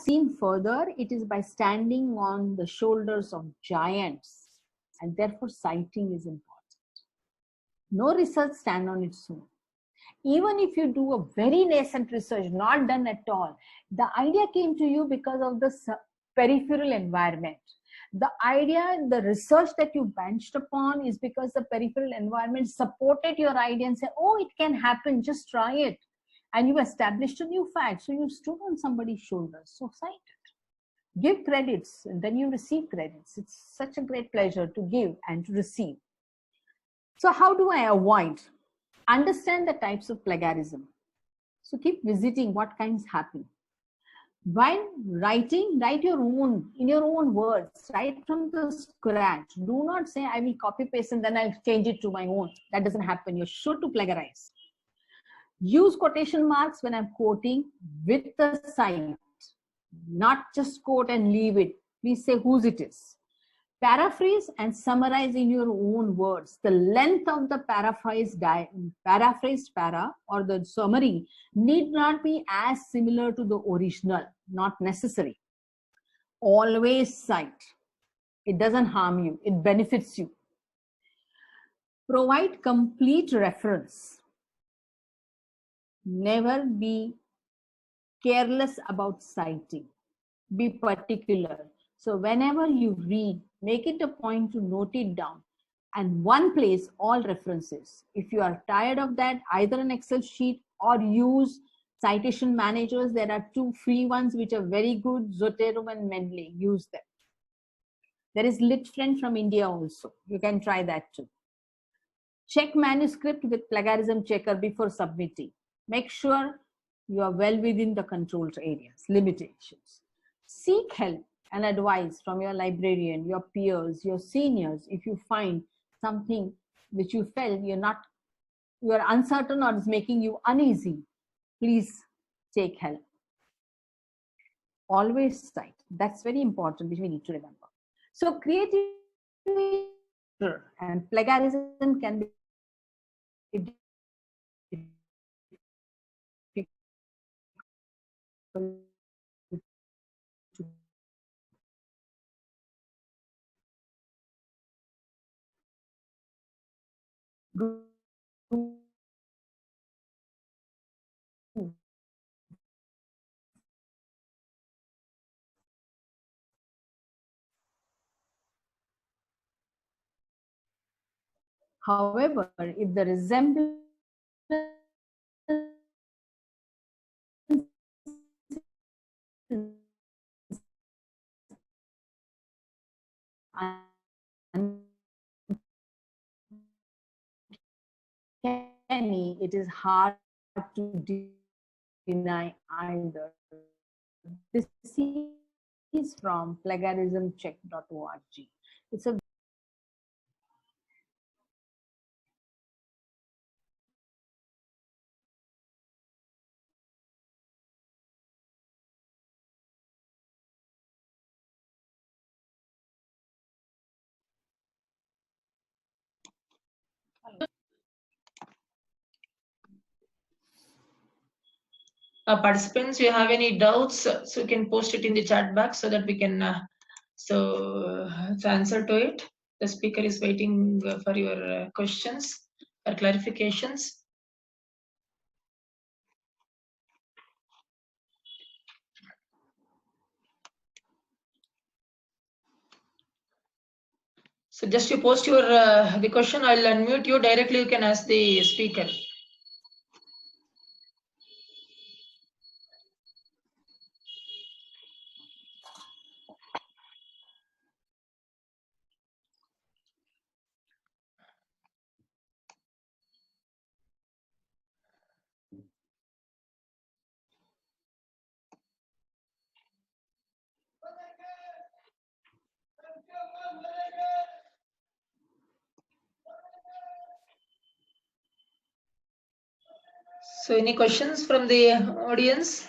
Seen further, it is by standing on the shoulders of giants, and therefore citing is important. No research stands on its own. Even if you do a very nascent research, not done at all, the idea came to you because of the peripheral environment. The idea, the research that you benched upon is because the peripheral environment supported your idea and said, oh, it can happen, just try it. And you established a new fact. So you stood on somebody's shoulders. So cite it. Give credits, and then you receive credits. It's such a great pleasure to give and to receive. So how do I avoid? Understand the types of plagiarism. So keep visiting what kinds happen. While writing, write your own, in your own words, write from the scratch. Do not say, I will copy paste and then I'll change it to my own. That doesn't happen. You're sure to plagiarize. Use quotation marks when I'm quoting with the cite. Not just quote and leave it. Please say whose it is. Paraphrase and summarize in your own words. The length of the paraphrased para or the summary need not be as similar to the original, not necessary. Always cite. It doesn't harm you, it benefits you. Provide complete reference. Never be careless about citing. Be particular. So whenever you read, make it a point to note it down. And one place, all references. If you are tired of that, either an Excel sheet or use citation managers. There are 2 free ones which are very good, Zotero and Mendeley. Use them. There is LitFriend from India also. You can try that too. Check manuscript with plagiarism checker before submitting. Make sure you are well within the controlled areas, limitations. Seek help and advice from your librarian, your peers, your seniors. If you find something which you felt you are uncertain or is making you uneasy, please take help. Always cite. That's very important, which we need to remember. So creativity and plagiarism can be However, if the resemblance uncanny, it is hard to deny either. This is from plagiarismcheck.org. It's a Participants, you have any doubts, so you can post it in the chat box so that we can answer to it. The speaker is waiting for your questions or clarifications. So just you post your the question, I'll unmute you directly. You can ask the speaker. So any questions from the audience?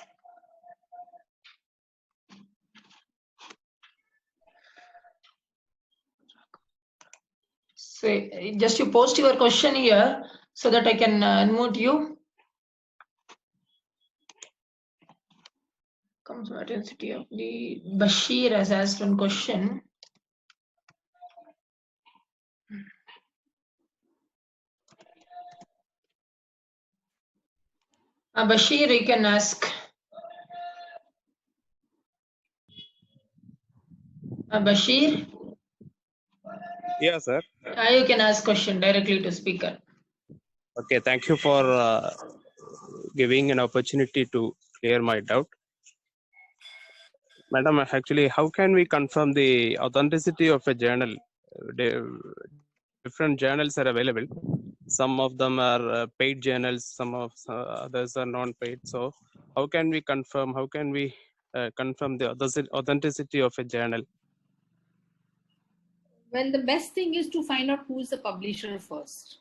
So just you post your question here so that I can unmute you. Comes intensity of the Bashir has asked one question. Bashir, you can ask. Bashir? Yeah, sir. You can ask question directly to speaker. Okay, thank you for giving an opportunity to clear my doubt. Madam, actually, how can we confirm the authenticity of a journal? Different journals are available. Some of them are paid journals, some of others are non-paid. So how can we confirm the authenticity of a journal? Well, the best thing is to find out who is the publisher first.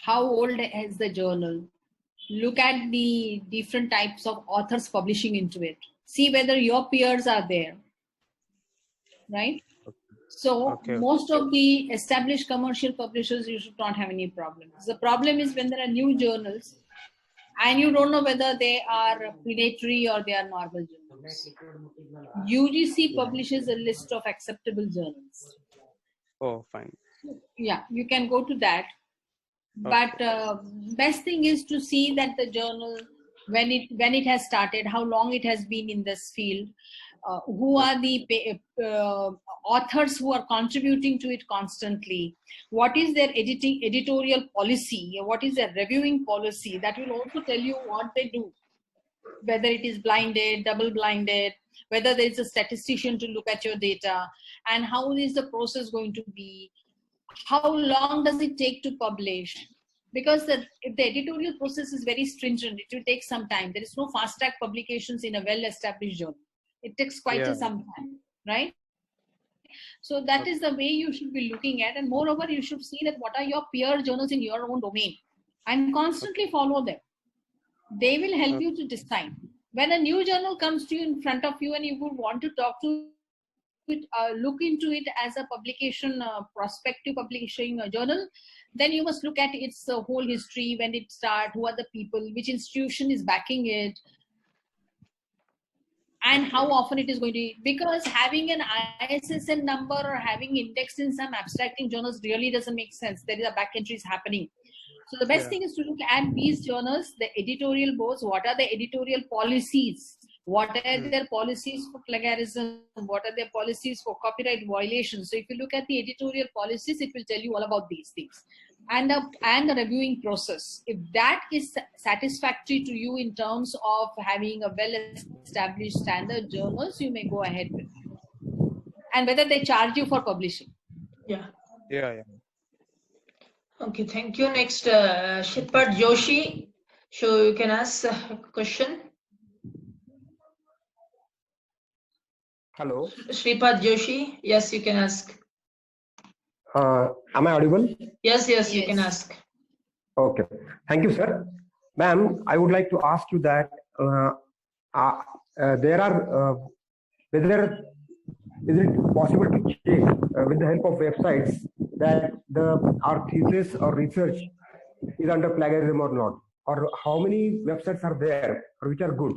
How old is the journal? Look at the different types of authors publishing into it. See whether your peers are there. right? So Okay. most of the established commercial publishers, you should not have any problems. The problem is when there are new journals and you don't know whether they are predatory or they are normal journals. UGC publishes a list of acceptable journals. Oh, fine. Yeah, you can go to that. But best thing is to see that the journal, when it has started, how long it has been in this field, who are the authors who are contributing to it constantly, what is their editorial policy, what is their reviewing policy. That will also tell you what they do, whether it is blinded, double blinded, whether there is a statistician to look at your data, and how is the process going to be, how long does it take to publish. Because if the editorial process is very stringent, it will take some time. There is no fast track publications in a well established journal. It takes quite some time, right? So that is the way you should be looking at. And moreover, you should see that what are your peer journals in your own domain and constantly follow them. They will help you to decide. When a new journal comes to you in front of you and you would want to talk to it, look into it as a publication, prospective publishing journal, then you must look at its whole history, when it started, who are the people, which institution is backing it, and how often it is going to, because having an ISSN number or having indexed in some abstracting journals really doesn't make sense. There is a back entries happening. So the best thing is to look at these journals, the editorial boards, what are the editorial policies, what are their policies for plagiarism, what are their policies for copyright violations. So if you look at the editorial policies, it will tell you all about these things. And the reviewing process, if that is satisfactory to you in terms of having a well-established standard journals, you may go ahead with it. And whether they charge you for publishing. Yeah. Yeah. Okay, thank you. Next, Shipad Joshi. So you can ask a question. Hello. Shripad Joshi. Yes, you can ask. Am I audible? Yes, you can ask. Okay. Thank you, sir. Ma'am, I would like to ask you that there are whether is it possible to check with the help of websites that our thesis or research is under plagiarism or not, or how many websites are there which are good?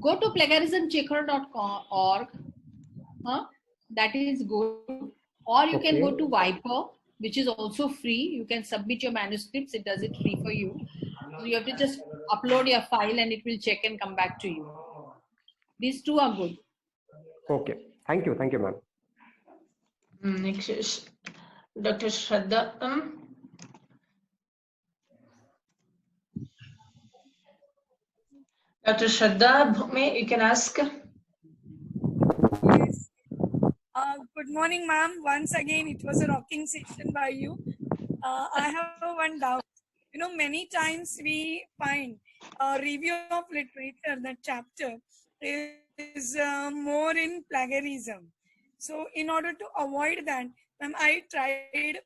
Go to plagiarismchecker.org. That is good. Or you can go to Viper, which is also free. You can submit your manuscripts. It does it free for you. So you have to just upload your file and it will check and come back to you. These two are good. Okay. Thank you, ma'am. Next is Dr. Shraddha. Dr. Shraddha Bhume, you can ask. Yes. Good morning, ma'am. Once again, it was a rocking session by you. I have one doubt. Many times we find a review of literature, that chapter is more in plagiarism. So in order to avoid that, ma'am, I tried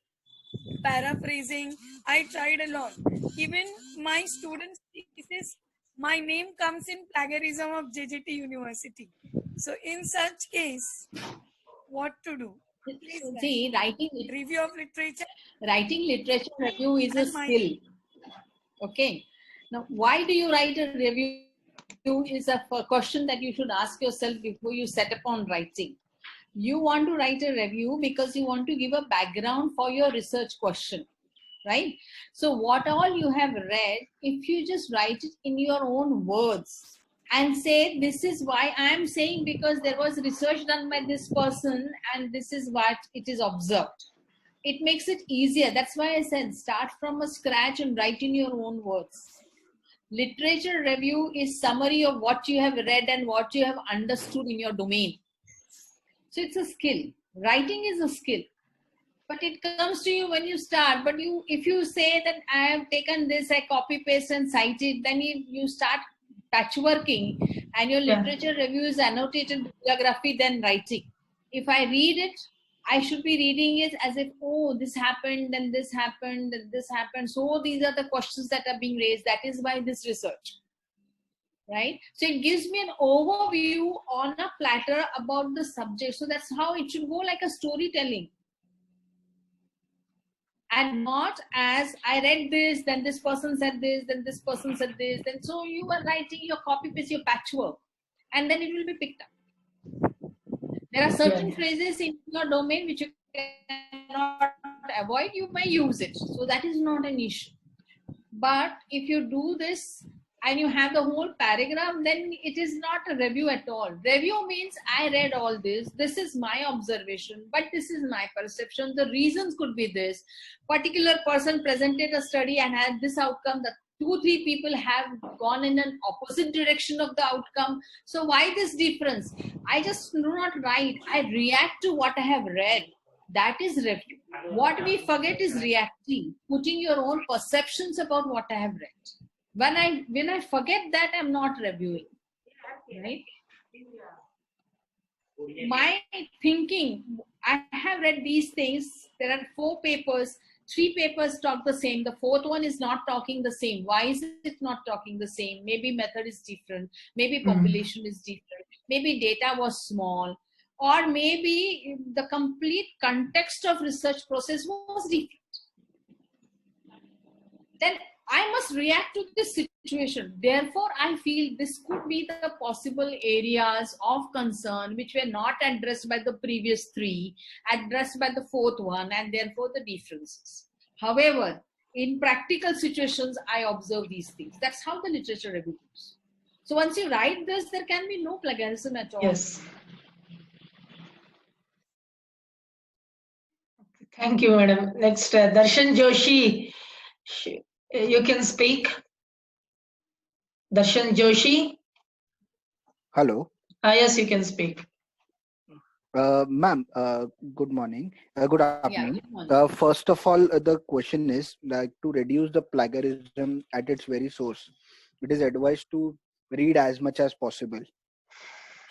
paraphrasing. I tried a lot. Even my students' thesis, my name comes in plagiarism of JJT University. So in such case, what to do? Please, see, writing review of literature. Writing literature review is a skill. Okay. Now, why do you write a review is a question that you should ask yourself before you set upon writing. You want to write a review because you want to give a background for your research question, right? So what all you have read, if you just write it in your own words and say, this is why I am saying, because there was research done by this person and this is what it is observed. It makes it easier. That's why I said start from a scratch and write in your own words. Literature review is summary of what you have read and what you have understood in your domain. So it's a skill. Writing is a skill, but it comes to you when you start. But if you say that I have taken this, I copy paste and cite it, then you start patchworking, and your literature review is annotated bibliography than writing. If I read it, I should be reading it as if, oh, this happened, then this happened, then this happened. So these are the questions that are being raised. That is why this research. right? So it gives me an overview on a platter about the subject. So that's how it should go, like a storytelling. And not as I read this, then this person said this, then this person said this, then so you are writing your copy paste, your patchwork, and then it will be picked up. There are certain phrases in your domain which you cannot avoid, you may use it. So that is not an issue. But if you do this and you have the whole paragraph, then it is not a review at all. Review means I read all this, this is my observation, but this is my perception. The reasons could be this. Particular person presented a study and had this outcome. The 2-3 people have gone in an opposite direction of the outcome. So why this difference? I just do not write. I react to what I have read. That is review. What we forget is reacting, putting your own perceptions about what I have read. When I forget that, I'm not reviewing, right? My thinking, I have read these things. There are 4 papers. 3 papers talk the same. The 4th one is not talking the same. Why is it not talking the same? Maybe method is different. Maybe population is different. Maybe data was small. Or maybe the complete context of research process was different. Then I must react to this situation. Therefore, I feel this could be the possible areas of concern which were not addressed by the previous 3, addressed by the 4th one, and therefore the differences. However, in practical situations, I observe these things. That's how the literature review goes. So once you write this, there can be no plagiarism at all. Yes. Thank you, madam. Next, Darshan Joshi. You can speak. Darshan Joshi. Hello. Yes, you can speak. Ma'am, good morning. Good afternoon. Yeah, good morning. First of all, the question is like to reduce the plagiarism at its very source. It is advised to read as much as possible.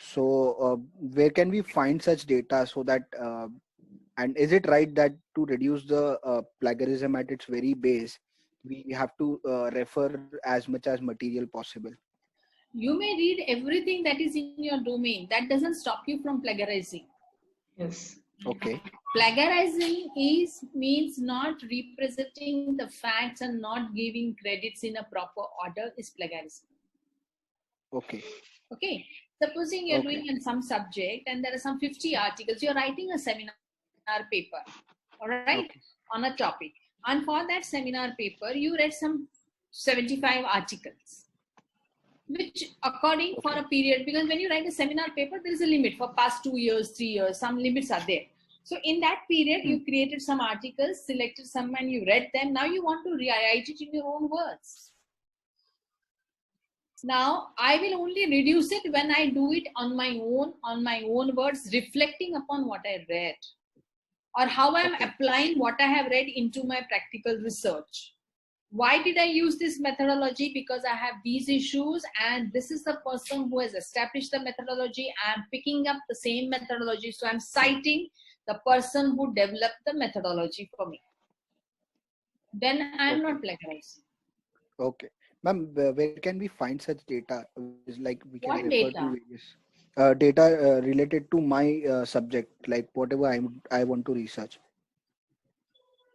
So, where can we find such data so that, and is it right that to reduce the plagiarism at its very base, we have to refer as much as material possible? You may read everything that is in your domain. That doesn't stop you from plagiarizing. Yes. Okay. Plagiarizing means not representing the facts and not giving credits in a proper order is plagiarism. Okay. Okay. Supposing you're doing in some subject and there are some 50 articles, you're writing a seminar paper, all right, on a topic. And for that seminar paper, you read some 75 articles, which according for a period, because when you write a seminar paper, there is a limit for past 2 years, 3 years, some limits are there. So in that period, you created some articles, selected some and you read them. Now you want to rewrite it in your own words. Now I will only reduce it when I do it on my own words, reflecting upon what I read or how I'm applying what I have read into my practical research. Why did I use this methodology? Because I have these issues and this is the person who has established the methodology. I'm picking up the same methodology. So I'm citing the person who developed the methodology for me. Then I'm not plagiarizing. Okay. Ma'am, where can we find such data? Like we can What refer data? to various data related to my subject, like whatever I want to research.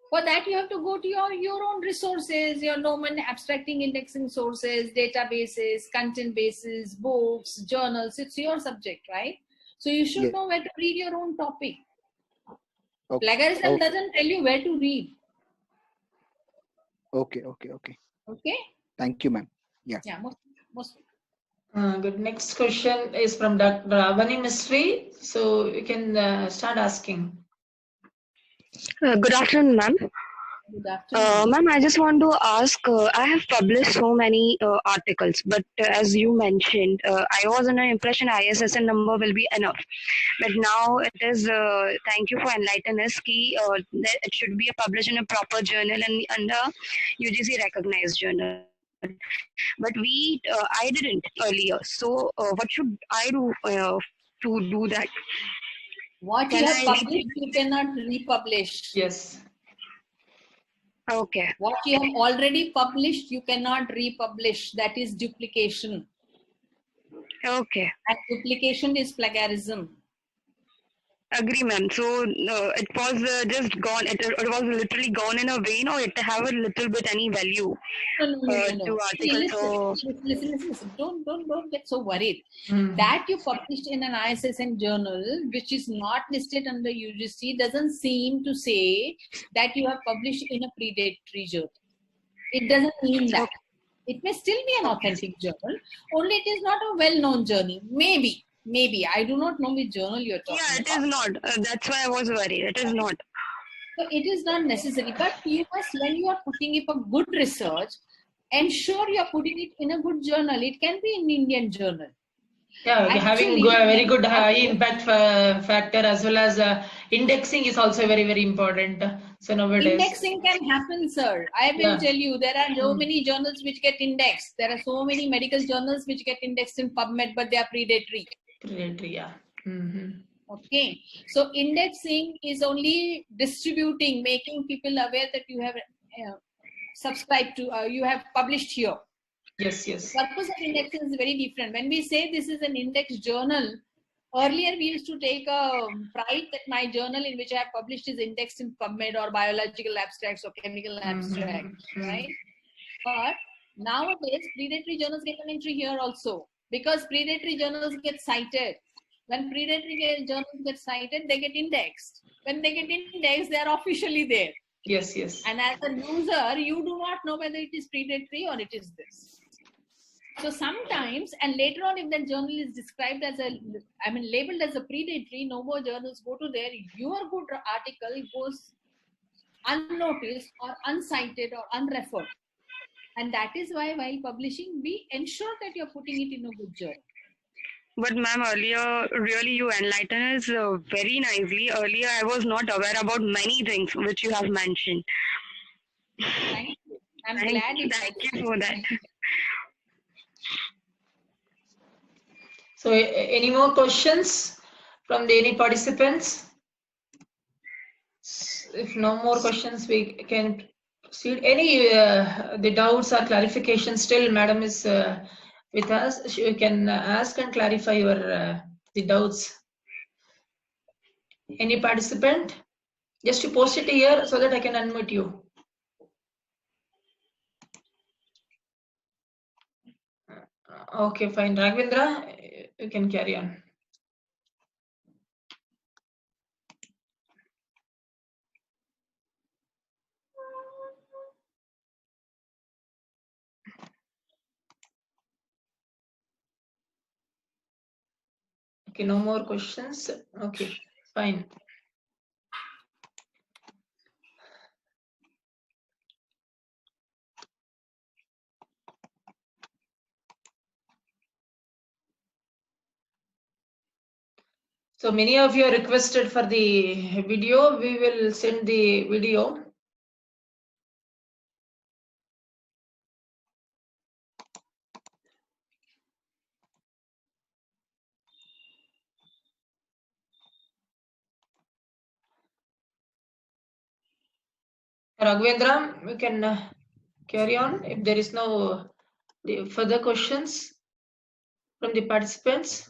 For that, you have to go to your own resources, your domain abstracting indexing sources, databases, content bases, books, journals. It's your subject, right? So you should know where to read your own topic. Plagiarism doesn't tell you where to read. Okay. Okay. Thank you, ma'am. Yeah. Yeah, most Good. Next question is from Dr. Avani Mistry. So you can start asking. Good afternoon, ma'am. Good afternoon. Ma'am, I just want to ask, I have published so many articles, but as you mentioned, I was under impression ISSN number will be enough. But now it is, thank you for enlightening us, that it should be published in a proper journal and under UGC recognized journal. But I didn't earlier. So what should I do to do that? What you have published, you cannot republish. Yes. Okay. What you have already published, you cannot republish. That is duplication. Okay. And duplication is plagiarism. Agree, ma'am. So it was just gone. It was literally gone in a vein, or it have a little bit any value to See, article. So listen. Don't get so worried. Mm. That you published in an ISSN journal, which is not listed under UGC, doesn't seem to say that you have published in a predatory journal. It doesn't mean that. It may still be an authentic journal, only it is not a well-known journal. Maybe. I do not know which journal you're talking yeah, it about. is not. That's why I was worried. It is not. So it is not necessary, but you must, when you are putting up a good research, ensure you are putting it in a good journal. It can be in Indian journal. Yeah, having Actually, a very good high impact factor, as well as indexing is also very, very important. So nowadays, indexing can happen, sir. I will Yeah. tell you, there are so many journals which get indexed. There are so many medical journals which get indexed in PubMed, but they are predatory. predatory, yeah. Mm-hmm. Okay, so indexing is only distributing, making people aware that you have subscribed to, you have published here. Yes, yes. The purpose of indexing is very different. When we say this is an index journal, earlier we used to take a pride that my journal in which I have published is indexed in PubMed or biological abstracts or chemical abstracts, right? But nowadays, predatory journals get an entry here also, because predatory journals get cited. When predatory journals get cited, they get indexed. When they get indexed, they are officially there. Yes, yes. And as a user, you do not know whether it is predatory or it is this. So sometimes, and later on, if that journal is described as labeled as a predatory, no more journals go to there. Your good article goes unnoticed or uncited or unreferred. And that is why while publishing, we ensure that you're putting it in a good journal. But ma'am, earlier, really you enlighten us very nicely. Earlier, I was not aware about many things which you have mentioned. Thank you. I'm glad it Thank you for that. So any more questions from any participants? If no more questions, we can proceed. Any the doubts or clarifications still, madam is with us. You can ask and clarify your the doubts. Any participant? Just to post it here so that I can unmute you. Okay, fine. Raghavendra, you can carry on. Okay, no more questions. Okay, fine. So many of you are requested for the video. We will send the video. Raghavendra, we can carry on if there is no the further questions from the participants.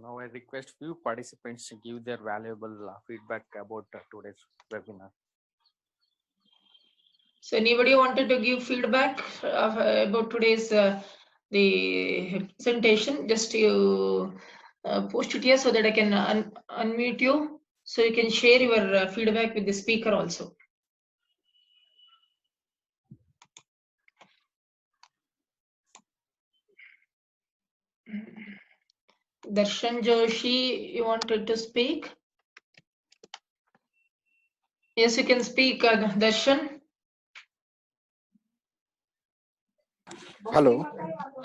Now I request few participants to give their valuable feedback about today's webinar. So anybody wanted to give feedback about today's the presentation? Just you post it here so that I can unmute you, so you can share your feedback with the speaker also. Darshan Joshi, you wanted to speak? Yes, you can speak, Darshan. Hello.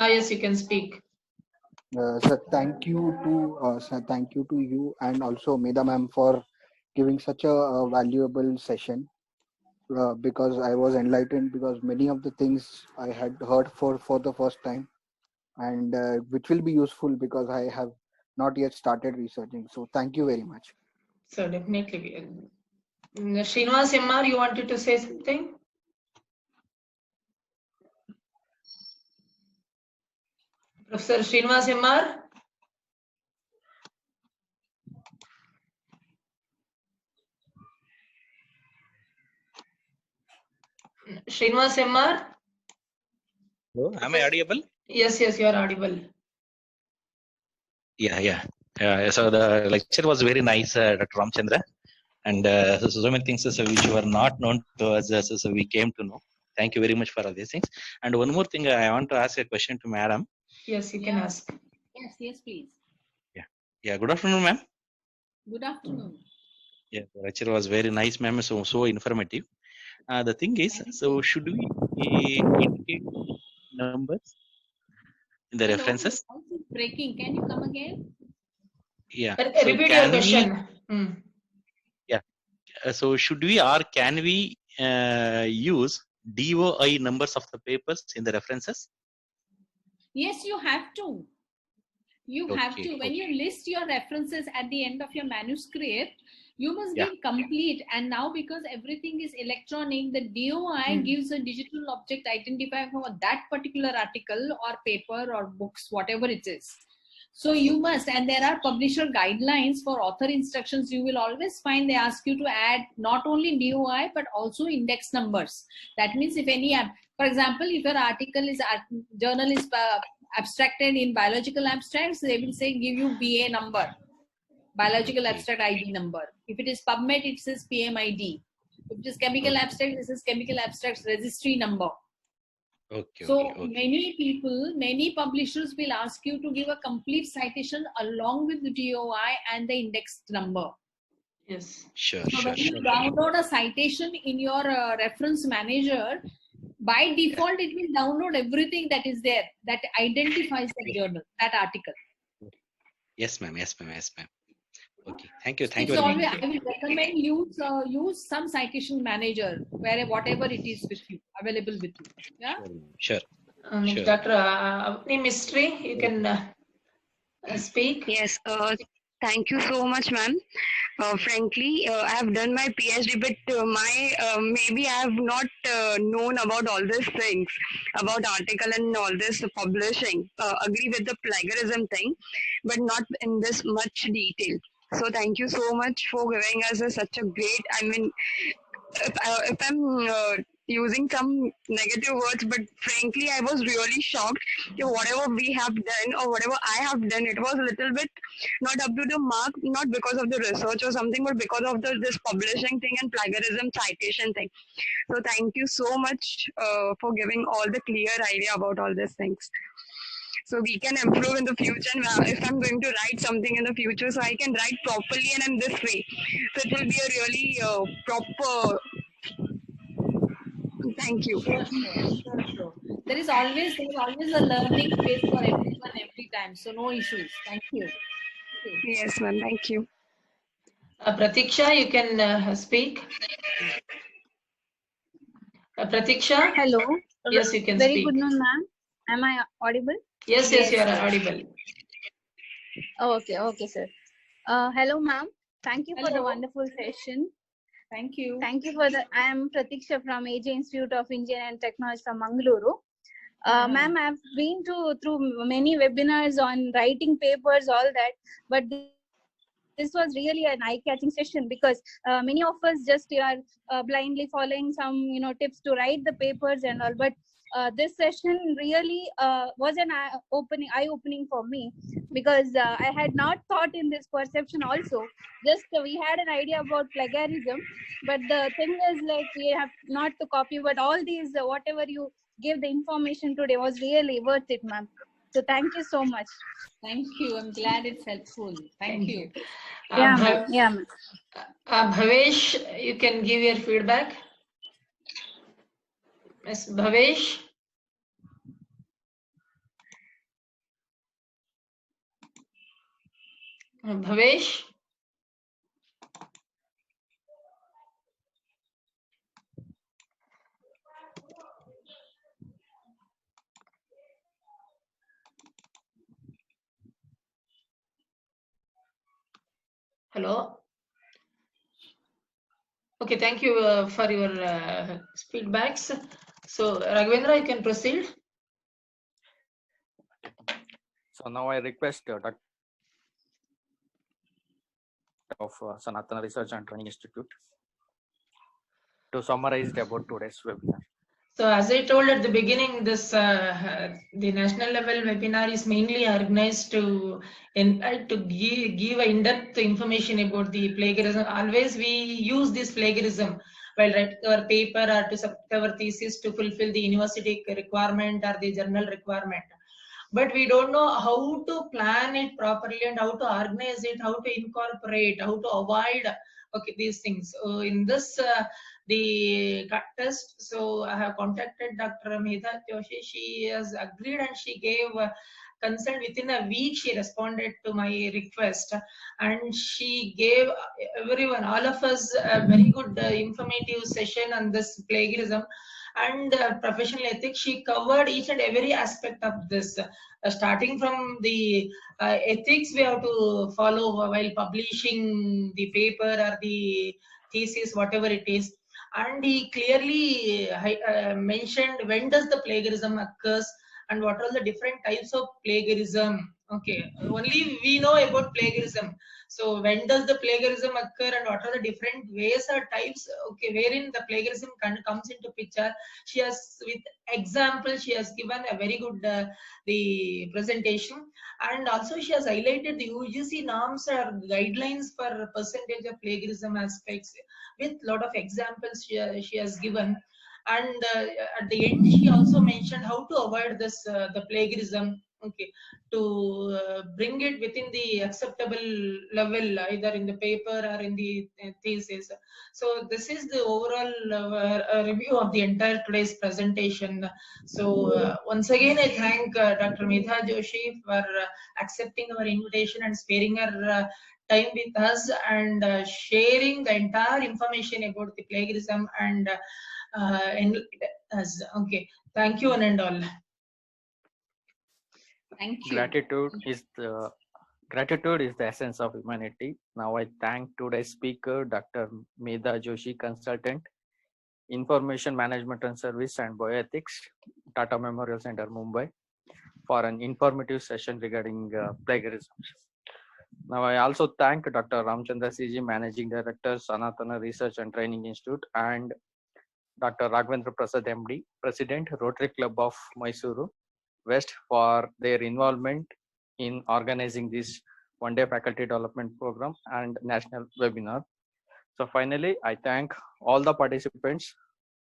Yes, you can speak. Sir, thank you to you and also Medha ma'am for giving such a valuable session, because I was enlightened, because many of the things I had heard for the first time, and which will be useful because I have not yet started researching. So thank you very much. So definitely. Srinivas MR, you wanted to say something? Professor Srinivas MR. Srinivas MR. Hello, am I audible? Yes, you are audible. Yeah. So the lecture was very nice, Dr. Ramchandra, and so many things which were not known to us, so we came to know. Thank you very much for all these things. And one more thing, I want to ask a question to Madam. Yes, you can ask. Yes, please. Yeah. Good afternoon, ma'am. Good afternoon. Yeah, the lecture was very nice, ma'am. So informative. The thing is, so should we indicate numbers in the Hello, references? your voice is breaking. Can you come again? Yeah. So Repeat your can we? question. Yeah. So should we or can we use DOI numbers of the papers in the references? Yes, you have to. You have to. When you list your references at the end of your manuscript, you must give complete. And now because everything is electronic, the DOI gives a digital object identifier for that particular article or paper or books, whatever it is. So you must, and there are publisher guidelines for author instructions. You will always find they ask you to add not only DOI, but also index numbers. That means if any, for example, if your article is, journal is abstracted in biological abstracts, they will say give you BA number, biological abstract ID number. If it is PubMed, it says PMID. If it is chemical abstract, this is chemical abstracts registry number. Many people, many publishers will ask you to give a complete citation along with the DOI and the index number. Yes. Sure. When you download a citation in your reference manager, by default, it will download everything that is there that identifies the journal, that article. Yes, ma'am. Okay. Thank you. It's always, I will recommend use some citation manager where whatever it is with you, available with you. Yeah. Sure. Dr. Avni Mistry, you can speak. Yes. Thank you so much, ma'am. Frankly, I have done my PhD, but maybe I have not known about all these things, about article and all this publishing. Agree with the plagiarism thing, but not in this much detail. So thank you so much for giving us such a great, I mean, if I'm using some negative words, but frankly, I was really shocked that whatever we have done or whatever I have done, it was a little bit not up to the mark, not because of the research or something, but because of this publishing thing and plagiarism citation thing. So thank you so much for giving all the clear idea about all these things. So we can improve in the future. And if I'm going to write something in the future, so I can write properly and in this way. So it will be a really proper. Thank you. Sure. There is always a learning phase for everyone every time. So no issues. Thank you. Yes, ma'am. Thank you. Pratiksha, you can speak. Pratiksha? Hello. Yes, you can Very speak. good noon, ma'am. Am I audible? Yes, you are audible. Okay, sir. Hello, ma'am. Thank you for the wonderful session. Thank you. I am Pratiksha from AJ Institute of Engineering and Technology from Mangaluru. Ma'am, I've been through many webinars on writing papers, all that, but this was really an eye-catching session because many of us just are blindly following some tips to write the papers and all, but this session really was an eye-opening for me because I had not thought in this perception also. Just we had an idea about plagiarism, but the thing is like we have not to copy, but all these whatever you give the information today was really worth it, ma'am. So thank you so much. Thank you. I'm glad it's helpful. Thank you. Yeah, ma'am. Bhavesh, you can give your feedback. Yes, Bhavesh. Bhavesh. Hello. Okay, thank you for your feedbacks. So, Raghavendra, you can proceed. So now I request Dr. of Sanatana Research and Training Institute to summarize about today's webinar. So as I told at the beginning, this the national level webinar is mainly organized to give in-depth information about the plagiarism. Always we use this plagiarism while writing our paper or to submit our thesis to fulfill the university requirement or the journal requirement. But we don't know how to plan it properly and how to organize it, how to incorporate, how to avoid these things. So in this the gut test, so I have contacted Dr. Medha Joshi. She has agreed and she gave consent. Within a week she responded to my request, and she gave everyone, all of us, a very good informative session on this plagiarism and professional ethics. She covered each and every aspect of this, starting from the ethics we have to follow while publishing the paper or the thesis, whatever it is. And he clearly mentioned when does the plagiarism occurs and what are the different types of plagiarism. Okay, only we know about plagiarism. So when does the plagiarism occur and what are the different ways or types, okay, wherein the plagiarism comes into picture. She has, with example, she has given a very good the presentation, and also she has highlighted the UGC norms or guidelines for percentage of plagiarism aspects with lot of examples she has given. And at the end she also mentioned how to avoid this the plagiarism, okay, to bring it within the acceptable level, either in the paper or in the thesis. So this is the overall review of the entire today's presentation. So once again I thank Dr. Medha Joshi for accepting our invitation and sparing her time with us and sharing the entire information about the plagiarism and us. Okay, thank you one and all. Thank you. Gratitude is the essence of humanity. Now I thank today's speaker, Dr. Medha Joshi, consultant, Information Management and Service and Bioethics, Tata Memorial Center, Mumbai, for an informative session regarding plagiarism. Now I also thank Dr. Ramchandra CG, Managing Director, Sanatana Research and Training Institute, and Dr. Raghavendra Prasad MD, President, Rotary Club of Mysuru West, for their involvement in organizing this one-day faculty development program and national webinar. So finally, I thank all the participants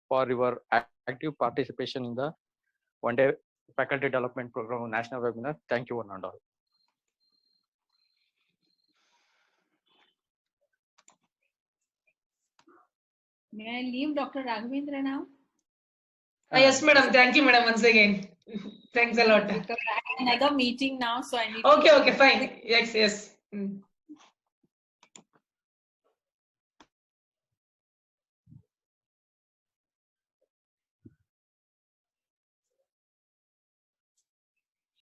for your active participation in the one-day faculty development program national webinar. Thank you one and all. May I leave Dr. Raghavendra now? Yes, madam. Thank you, madam, once again. Thanks a lot. Because I have another meeting now, so I need Okay, fine. Yes.